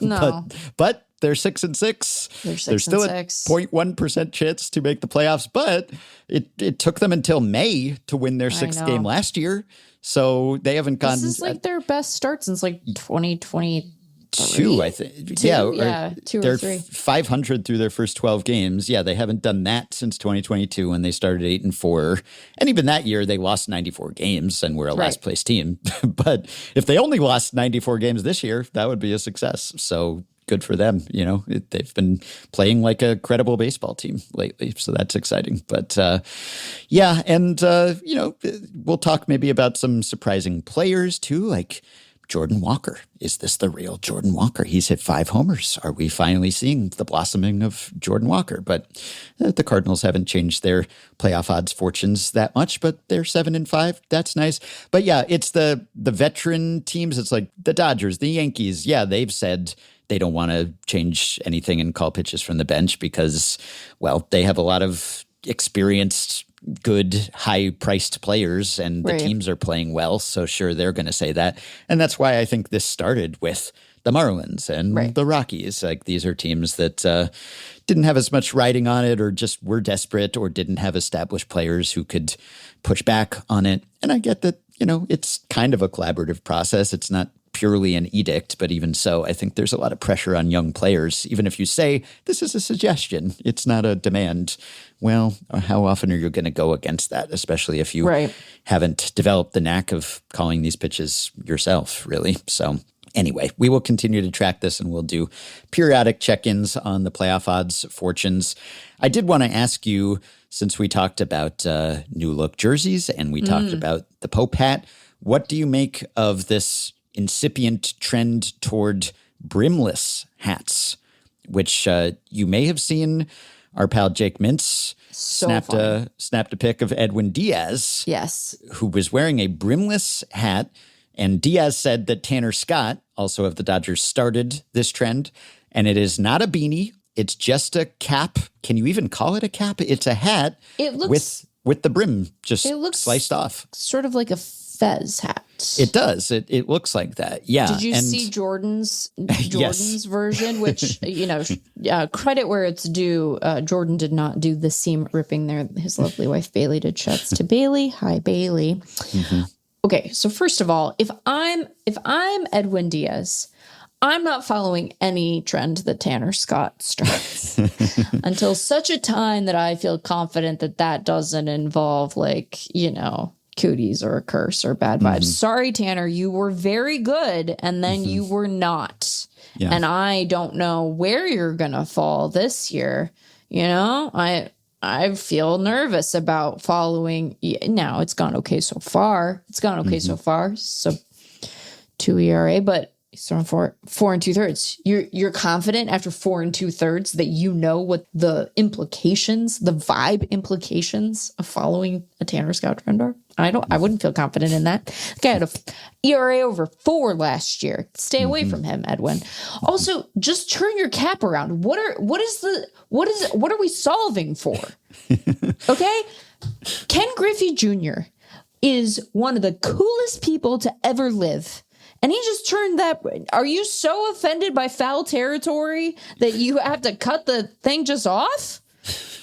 No. But they're 6-6. There's still a 0.1% chance to make the playoffs, but it took them until May to win their sixth game last year. So they haven't gone. This is like their best start since like 2022, I think. Two they're or three. 500 through their first 12 games. Yeah, they haven't done that since 2022 when they started 8-4. And even that year, they lost 94 games and were a last place team. But if they only lost 94 games this year, that would be a success. So good for them. They've been playing like a credible baseball team lately. So that's exciting. But we'll talk maybe about some surprising players too, like Jordan Walker. Is this the real Jordan Walker? He's hit 5 homers. Are we finally seeing the blossoming of Jordan Walker? But the Cardinals haven't changed their playoff odds fortunes that much, but they're 7-5. That's nice. But yeah, it's the veteran teams. It's like the Dodgers, the Yankees. Yeah, they've said they don't want to change anything and call pitches from the bench because, well, they have a lot of experienced, good, high-priced players, and the teams are playing well. So sure, they're going to say that. And that's why I think this started with the Marlins and the Rockies. Like, these are teams that didn't have as much riding on it, or just were desperate, or didn't have established players who could push back on it. And I get that, it's kind of a collaborative process. It's not purely an edict, but even so, I think there's a lot of pressure on young players. Even if you say, this is a suggestion, it's not a demand. Well, how often are you going to go against that, especially if you haven't developed the knack of calling these pitches yourself, really? So anyway, we will continue to track this, and we'll do periodic check-ins on the playoff odds fortunes. I did want to ask you, since we talked about new look jerseys and we talked about the Pope hat, what do you make of this incipient trend toward brimless hats, which you may have seen. Our pal Jake Mintz snapped a pic of Edwin Diaz, Yes. who was wearing a brimless hat. And Diaz said that Tanner Scott, also of the Dodgers, started this trend. And it is not a beanie. It's just a cap. Can you even call it a cap? It's a hat It looks with the brim just It looks sliced off. sort of like a fez hat. It does. It looks like that. Yeah. Did you and see Jordan's Yes. version? Which credit where it's due. Jordan did not do the seam ripping there. His lovely wife Bailey did. Shouts to Bailey. Hi Bailey. Okay, so first of all, if I'm Edwin Diaz, I'm not following any trend that Tanner Scott starts until such a time that I feel confident that doesn't involve cooties or a curse or bad vibes. Sorry, Tanner, you were very good and then you were not. Yeah. And I don't know where you're going to fall this year. I feel nervous about following. Now it's gone okay so far. So 2 ERA, but he's throwing 4 2/3. You're confident after 4 2/3 that you know what the vibe implications of following a Tanner Scott trend are. I wouldn't feel confident in that. The guy had a ERA over 4 last year. Stay away from him, Edwin. Also, just turn your cap around. What are we solving for? Okay? Ken Griffey Jr. is one of the coolest people to ever live. And he just turned that. Are you so offended by foul territory that you have to cut the thing just off?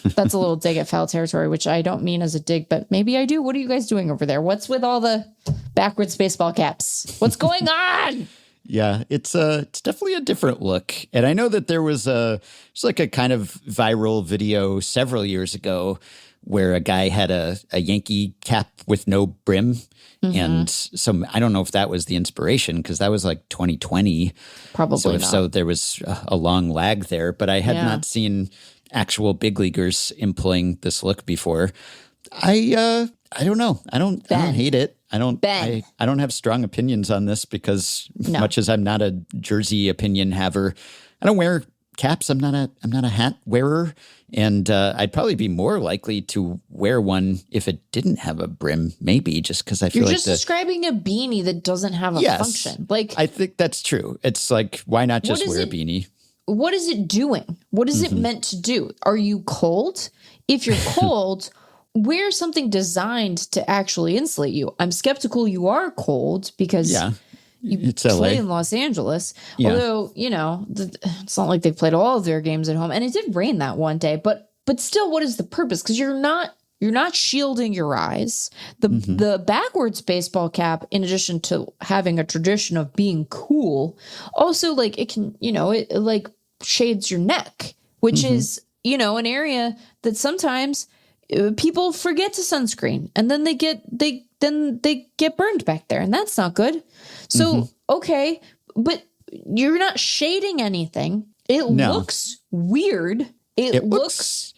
That's a little dig at foul territory, which I don't mean as a dig, but maybe I do. What are you guys doing over there? What's with all the backwards baseball caps? What's going on? Yeah, it's definitely a different look. And I know that there was a kind of viral video several years ago where a guy had a Yankee cap with no brim. And so I don't know if that was the inspiration because that was like 2020. Probably so if not. so, there was a long lag there. But I had not seen actual big leaguers employing this look before. I don't know. I don't hate it. I don't have strong opinions on this because much as I'm not a jersey opinion haver, I don't wear caps. I'm not a hat wearer, and I'd probably be more likely to wear one if it didn't have a brim. Maybe just because I feel You're just describing a beanie that doesn't have a function. Like I think that's true. It's like why not just wear a beanie? What is it doing? What is it meant to do? Are you cold? If you're cold, wear something designed to actually insulate you. I'm skeptical you are cold because you play in Los Angeles. Yeah. Although, it's not like they played all of their games at home. And it did rain that one day. But still, what is the purpose? Because you're not shielding your eyes. The backwards baseball cap, in addition to having a tradition of being cool, also it can, it shades your neck, which is, an area that sometimes people forget to sunscreen and then they get burned back there. And that's not good. So, okay, but you're not shading anything. It looks weird. It looks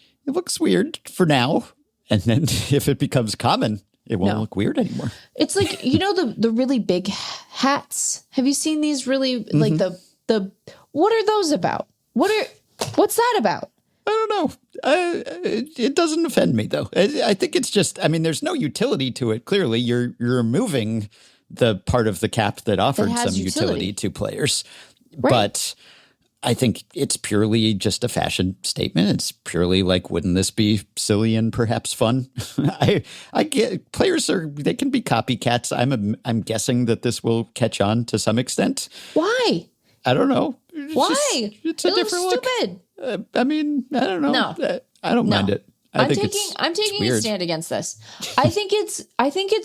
weird for now. And then if it becomes common, it won't look weird anymore. It's like, the really big hats. Have you seen these really like the what are those about? What's that about? I don't know. It doesn't offend me though. I think it's just, there's no utility to it. Clearly you're removing the part of the cap that offered some utility to players. Right. But I think it's purely just a fashion statement. It's purely like, wouldn't this be silly and perhaps fun? I get players they can be copycats. I'm guessing that this will catch on to some extent. Why? I don't know. Why? It's a different look. Stupid. I don't know. No. I don't mind it. I'm taking a stand against this. I think it's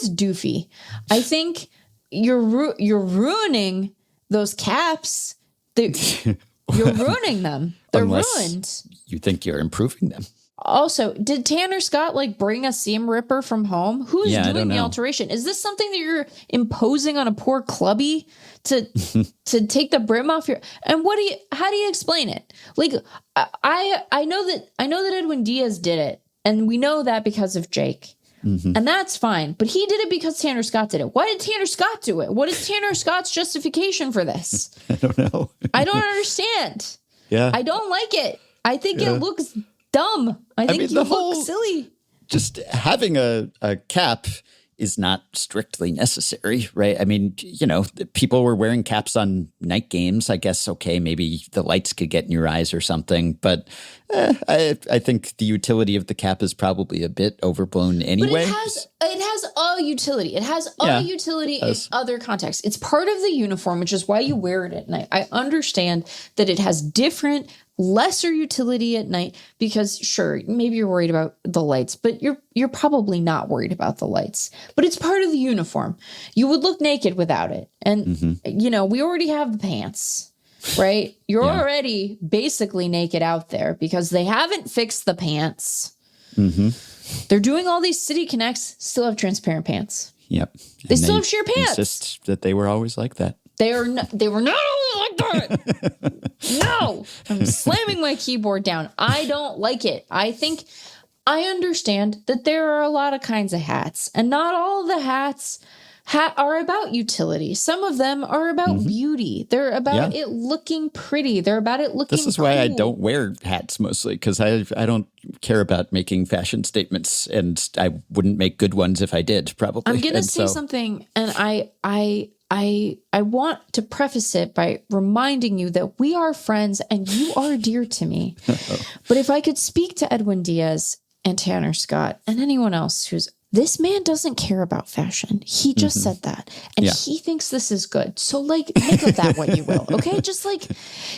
doofy. I think you're ruining those caps. You're ruining them. They're ruined. You think you're improving them. Also, did Tanner Scott bring a seam ripper from home? Who's doing the alteration? Is this something that you're imposing on a poor clubby to take the brim off your? And how do you explain it? I know that Edwin Diaz did it, and we know that because of Jake. And that's fine. But he did it because Tanner Scott did it. Why did Tanner Scott do it? What is Tanner Scott's justification for this? I don't know. I don't understand. Yeah. I don't like it. I think it looks dumb. I think you look silly. Just having a cap is not strictly necessary, right? I mean, you know, people were wearing caps on night games. I guess, okay, maybe the lights could get in your eyes or something. But I think the utility of the cap is probably a bit overblown anyway. But it has a utility. It has a utility in other contexts. It's part of the uniform, which is why you wear it at night. I understand that it has different, lesser utility at night because, sure, maybe you're worried about the lights, but you're probably not worried about the lights. But it's part of the uniform. You would look naked without it. And, you know, we already have the pants, right? You're already basically naked out there because they haven't fixed the pants. They're doing all these City Connects, still have transparent pants. Yep. They still have sheer pants. Insist that they were always like that. They were not like that. No, I'm slamming my keyboard down. I don't like it. I understand that there are a lot of kinds of hats, and not all the hats are about utility. Some of them are about beauty. They're about it looking pretty. They're about it looking This is why I don't wear hats mostly, because I don't care about making fashion statements, and I wouldn't make good ones if I did, probably. I'm going to say something, and I want to preface it by reminding you that we are friends and you are dear to me. But if I could speak to Edwin Diaz and Tanner Scott and anyone else this man doesn't care about fashion. He just said that. And he thinks this is good. So, like, make of that what you will. Okay? Just, like,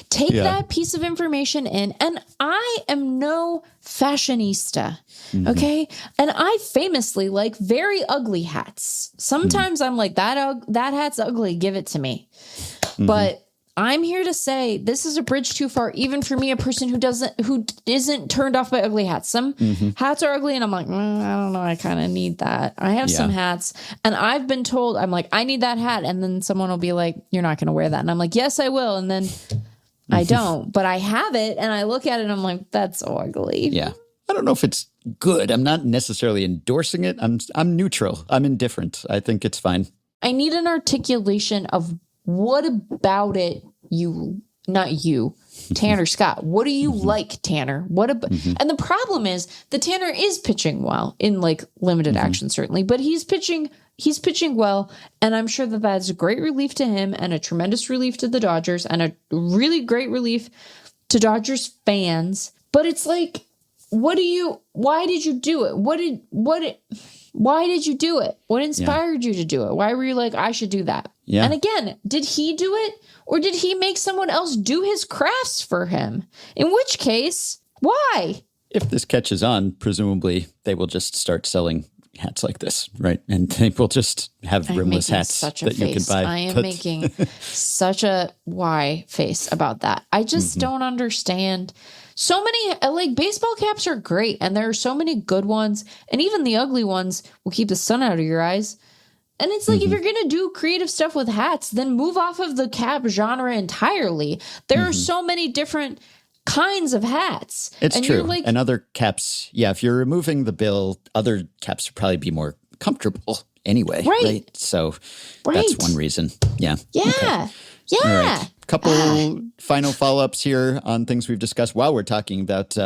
take that piece of information in. And I am no fashionista. Okay? And I famously like very ugly hats. Sometimes I'm like, that hat's ugly. Give it to me. But I'm here to say this is a bridge too far, even for me, a person who isn't turned off by ugly hats. Some hats are ugly, and I'm like, I don't know, I kind of need that. I have some hats, and I've been told, I'm like, I need that hat, and then someone will be like, you're not going to wear that, and I'm like, yes, I will, and then I don't, but I have it, and I look at it, and I'm like, that's so ugly. Yeah, I don't know if it's good. I'm not necessarily endorsing it. I'm neutral. I'm indifferent. I think it's fine. I need an articulation of what about it Tanner Scott. What do you like, Tanner? And the problem is the Tanner is pitching well in like limited action, certainly, but he's pitching well. And I'm sure that that's a great relief to him and a tremendous relief to the Dodgers and a really great relief to Dodgers fans. But it's like, why did you do it? Why did you do it? What inspired you to do it? Why were you like, I should do that? Yeah. And again, did he do it or did he make someone else do his crafts for him? In which case, why? If this catches on, presumably they will just start selling hats like this, right? And they will just have rimless hats that you can buy. I am making such a why face about that. I just don't understand. So many, like, baseball caps are great, and there are so many good ones, and even the ugly ones will keep the sun out of your eyes. And it's like, if you're going to do creative stuff with hats, then move off of the cap genre entirely. There are so many different kinds of hats. It's true. Like, and other caps, if you're removing the bill, other caps would probably be more comfortable anyway. Right. So that's one reason. Yeah. Yeah. Okay. Yeah. All right. Couple final follow-ups here on things we've discussed while we're talking about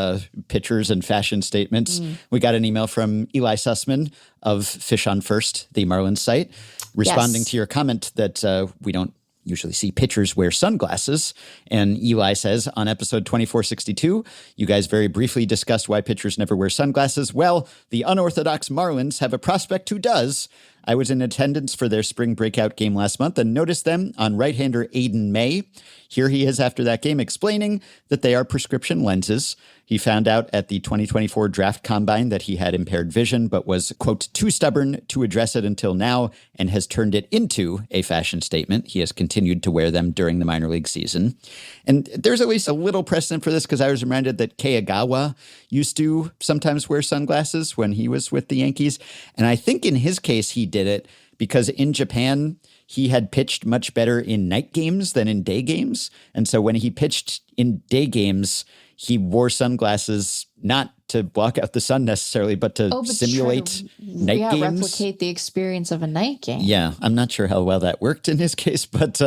pitchers and fashion statements. We got an email from Eli Sussman of Fish on First, the Marlins site, responding to your comment that we don't usually see pitchers wear sunglasses. And Eli says, on episode 2462, you guys very briefly discussed why pitchers never wear sunglasses. Well, the unorthodox Marlins have a prospect who does. I was in attendance for their spring breakout game last month and noticed them on right-hander Aiden May. Here he is after that game explaining that they are prescription lenses. He found out at the 2024 draft combine that he had impaired vision, but was, quote, too stubborn to address it until now and has turned it into a fashion statement. He has continued to wear them during the minor league season. And there's at least a little precedent for this because I was reminded that Keiagawa used to sometimes wear sunglasses when he was with the Yankees. And I think in his case, he did it because in Japan, he had pitched much better in night games than in day games. And so when he pitched in day games, he wore sunglasses not to block out the sun necessarily, but to simulate night games. Replicate the experience of a night game. Yeah, I'm not sure how well that worked in his case, but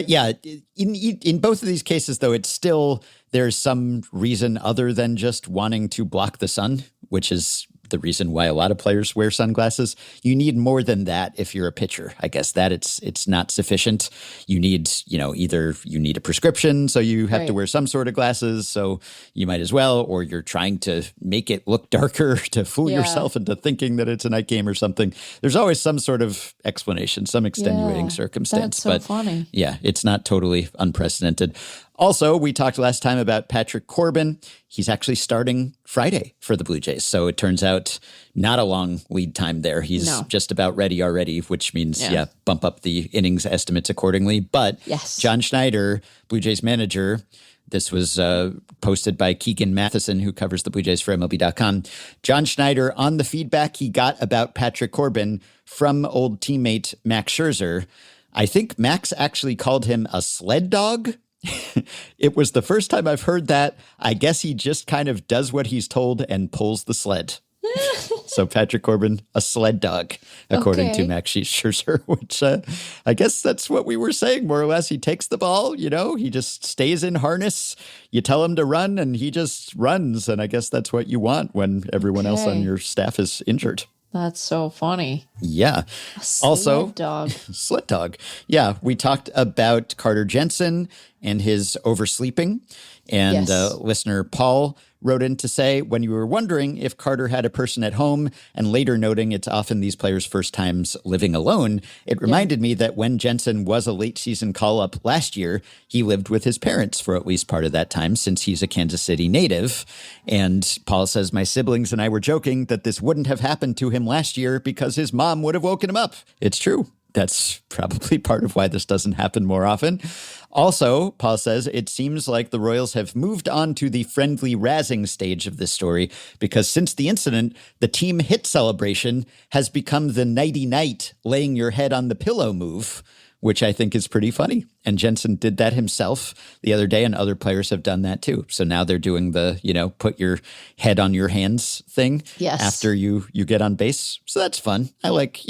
yeah, in both of these cases, though, it's still there's some reason other than just wanting to block the sun, which is the reason why a lot of players wear sunglasses. You need more than that if you're a pitcher. I guess that it's not sufficient. You need, either you need a prescription, so you have to wear some sort of glasses, so you might as well, or you're trying to make it look darker to fool yourself into thinking that it's a night game or something. There's always some sort of explanation, some extenuating circumstance. That's so funny. Yeah, it's not totally unprecedented. Also, we talked last time about Patrick Corbin. He's actually starting Friday for the Blue Jays. So it turns out not a long lead time there. He's just about ready already, which means, bump up the innings estimates accordingly. But John Schneider, Blue Jays manager, this was posted by Keegan Matheson, who covers the Blue Jays for MLB.com. John Schneider, on the feedback he got about Patrick Corbin from old teammate Max Scherzer, I think Max actually called him a sled dog. It was the first time I've heard that. I guess he just kind of does what he's told and pulls the sled. So Patrick Corbin, a sled dog, according to Max Scherzer, which I guess that's what we were saying, more or less. He takes the ball, he just stays in harness. You tell him to run and he just runs. And I guess that's what you want when everyone else on your staff is injured. That's so funny. Yeah. Sled dog. Sled dog. Yeah. We talked about Carter Jensen and his oversleeping. And listener Paul wrote in to say, when you were wondering if Carter had a person at home and later noting it's often these players' first times living alone, it reminded me that when Jensen was a late season call-up last year, he lived with his parents for at least part of that time since he's a Kansas City native. And Paul says, my siblings and I were joking that this wouldn't have happened to him last year because his mom would have woken him up. It's true. That's probably part of why this doesn't happen more often. Also, Paul says, it seems like the Royals have moved on to the friendly razzing stage of this story because since the incident, the team hit celebration has become the nighty-night laying your head on the pillow move, which I think is pretty funny. And Jensen did that himself the other day, and other players have done that too. So now they're doing the, put your head on your hands thing after you get on base. So that's fun. I like,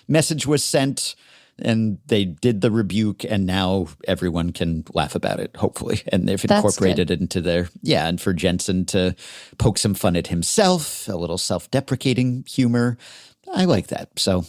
message was sent and they did the rebuke and now everyone can laugh about it, hopefully. And they've incorporated it into their, and for Jensen to poke some fun at himself, a little self-deprecating humor. I like that. So,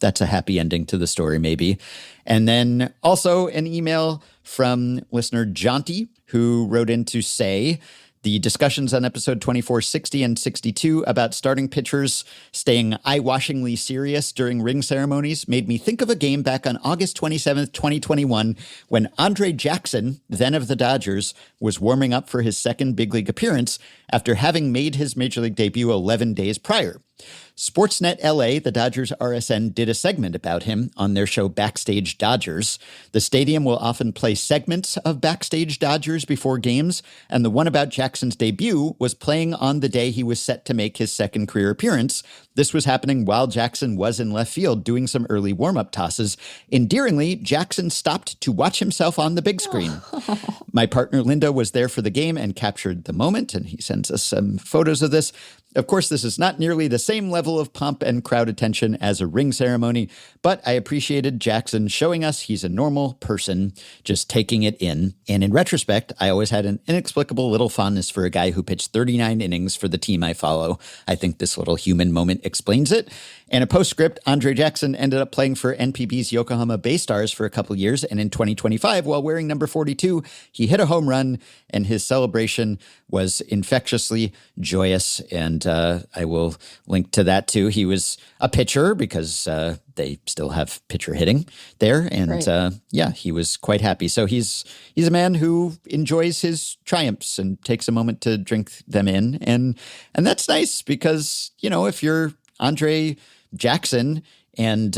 that's a happy ending to the story, maybe. And then also an email from listener Jonty, who wrote in to say, the discussions on episode 2460 and 62 about starting pitchers staying eye-washingly serious during ring ceremonies made me think of a game back on August 27th, 2021, when Andre Jackson, then of the Dodgers, was warming up for his second big league appearance after having made his major league debut 11 days prior. Sportsnet LA, the Dodgers RSN, did a segment about him on their show Backstage Dodgers. The stadium will often play segments of Backstage Dodgers before games, and the one about Jackson's debut was playing on the day he was set to make his second career appearance. This was happening while Jackson was in left field doing some early warm-up tosses. Endearingly, Jackson stopped to watch himself on the big screen. My partner Linda was there for the game and captured the moment, and he sends us some photos of this. Of course, this is not nearly the same level of pomp and crowd attention as a ring ceremony, but I appreciated Jackson showing us he's a normal person, just taking it in. And in retrospect, I always had an inexplicable little fondness for a guy who pitched 39 innings for the team I follow. I think this little human moment explains it. And a postscript, Andre Jackson ended up playing for NPB's Yokohama Bay Stars for a couple years, and in 2025, while wearing number 42, he hit a home run, and his celebration was infectiously joyous, and I will link to that too. He was a pitcher because they still have pitcher hitting there, and he was quite happy. So he's a man who enjoys his triumphs and takes a moment to drink them in, and that's nice because, if you're Andre Jackson and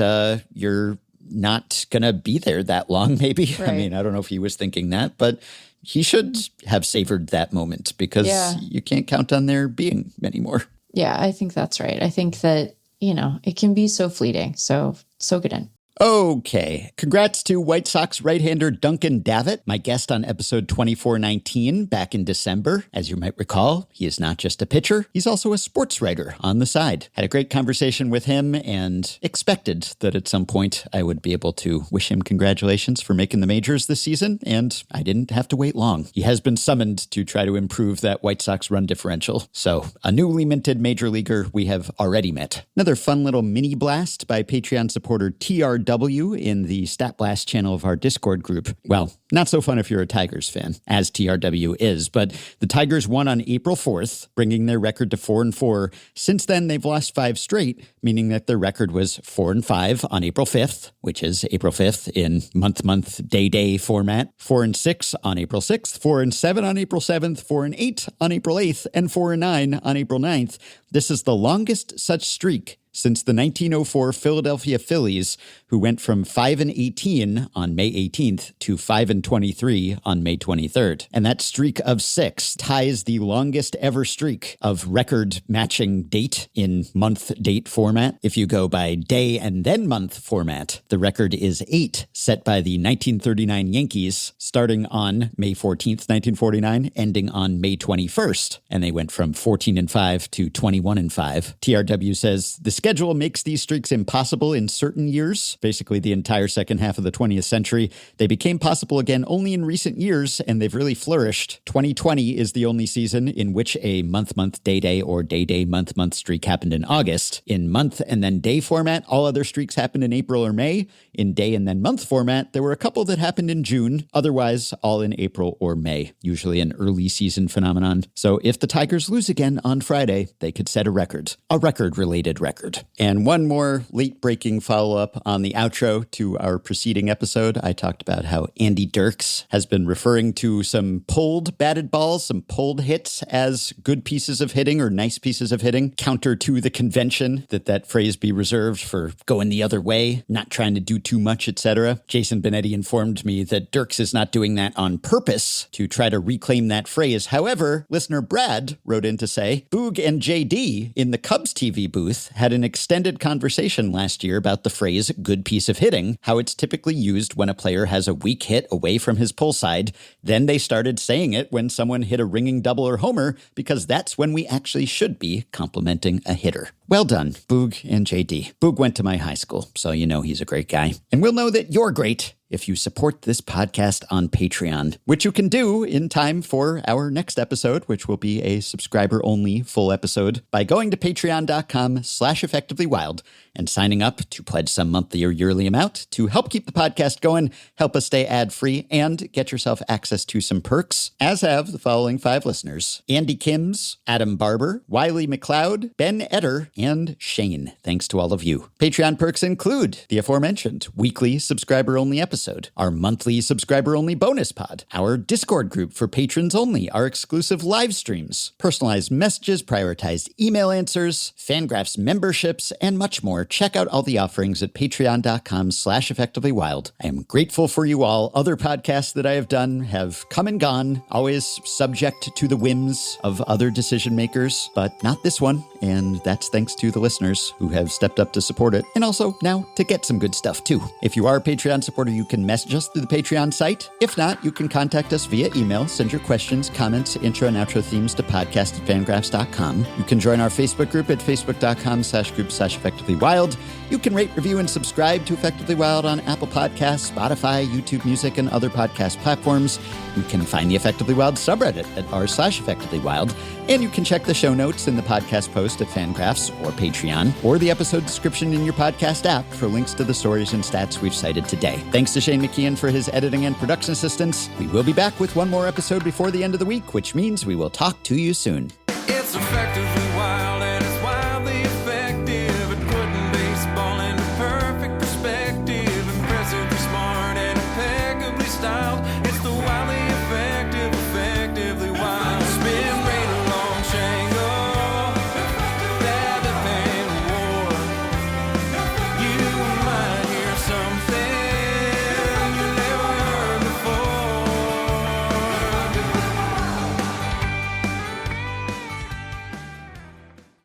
you're not going to be there that long, maybe. Right. I mean, I don't know if he was thinking that, but he should have savored that moment because you can't count on there being many more. Yeah, I think that's right. I think that, it can be so fleeting. So soak it in. Okay. Congrats to White Sox right-hander Duncan Davitt, my guest on episode 2419 back in December. As you might recall, he is not just a pitcher, he's also a sports writer on the side. Had a great conversation with him and expected that at some point I would be able to wish him congratulations for making the majors this season, and I didn't have to wait long. He has been summoned to try to improve that White Sox run differential. So, a newly minted major leaguer we have already met. Another fun little mini blast by Patreon supporter TRW in the Stat Blast channel of our Discord group. Well, not so fun if you're a Tigers fan, as TRW is, but the Tigers won on April 4th, bringing their record to 4-4. Since then, they've lost 5 straight, meaning that their record was 4-5 on April 5th, which is April 5th in month, day format, 4-6 on April 6th, 4-7 on April 7th, 4-8 on April 8th, and 4-9 on April 9th. This is the longest such streak since the 1904 Philadelphia Phillies, who went from 5-18 on May 18th to 5-23 on May 23rd. And that streak of 6 ties the longest ever streak of record matching date in month-date format. If you go by day and then month format, the record is 8, set by the 1939 Yankees, starting on May 14th, 1949, ending on May 21st. And they went from 14-5 to 21-5. TRW says the schedule makes these streaks impossible in certain years, basically the entire second half of the 20th century. They became possible again only in recent years, and they've really flourished. 2020 is the only season in which a month-month, day-day, or day-day, month-month streak happened in August. In month and then day format, all other streaks happened in April or May. In day and then month format, there were a couple that happened in June, otherwise all in April or May, usually an early season phenomenon. So if the Tigers lose again on Friday, they could set a record-related record. And one more late-breaking follow-up on the outro to our preceding episode. I talked about how Andy Dirks has been referring to some pulled batted balls, some pulled hits as good pieces of hitting or nice pieces of hitting, counter to the convention that phrase be reserved for going the other way, not trying to do too much, etc. Jason Benetti informed me that Dirks is not doing that on purpose to try to reclaim that phrase. However, listener Brad wrote in to say, Boog and JD in the Cubs TV booth had an extended conversation last year about the phrase good piece of hitting, how it's typically used when a player has a weak hit away from his pull side. Then they started saying it when someone hit a ringing double or homer, because that's when we actually should be complimenting a hitter. Well done, Boog and JD. Boog went to my high school, so you know he's a great guy. And we'll know that you're great if you support this podcast on Patreon, which you can do in time for our next episode, which will be a subscriber-only full episode, by going to patreon.com/effectivelywild and signing up to pledge some monthly or yearly amount to help keep the podcast going, help us stay ad-free, and get yourself access to some perks, as have the following 5 listeners: Andy Kims, Adam Barber, Wiley McLeod, Ben Etter, and Shane. Thanks to all of you. Patreon perks include the aforementioned weekly subscriber-only episode, our monthly subscriber-only bonus pod, our Discord group for patrons only, our exclusive live streams, personalized messages, prioritized email answers, FanGraphs memberships, and much more. Check out all the offerings at patreon.com/effectivelywild. I am grateful for you all. Other podcasts that I have done have come and gone, always subject to the whims of other decision makers, but not this one. And that's thanks to the listeners who have stepped up to support it, and also now to get some good stuff too. If you are a Patreon supporter, you can message us through the Patreon site. If not, you can contact us via email. Send your questions, comments, intro and outro themes to podcast@fangraphs.com. You can join our Facebook group at facebook.com/group/effectivelywild. You can rate, review, and subscribe to Effectively Wild on Apple Podcasts, Spotify, YouTube Music, and other podcast platforms. You can find the Effectively Wild subreddit at r/effectivelywild. And you can check the show notes in the podcast post at FanGraphs or Patreon, or the episode description in your podcast app for links to the stories and stats we've cited today. Thanks to Shane McKeon for his editing and production assistance. We will be back with one more episode before the end of the week, which means we will talk to you soon. It's effectively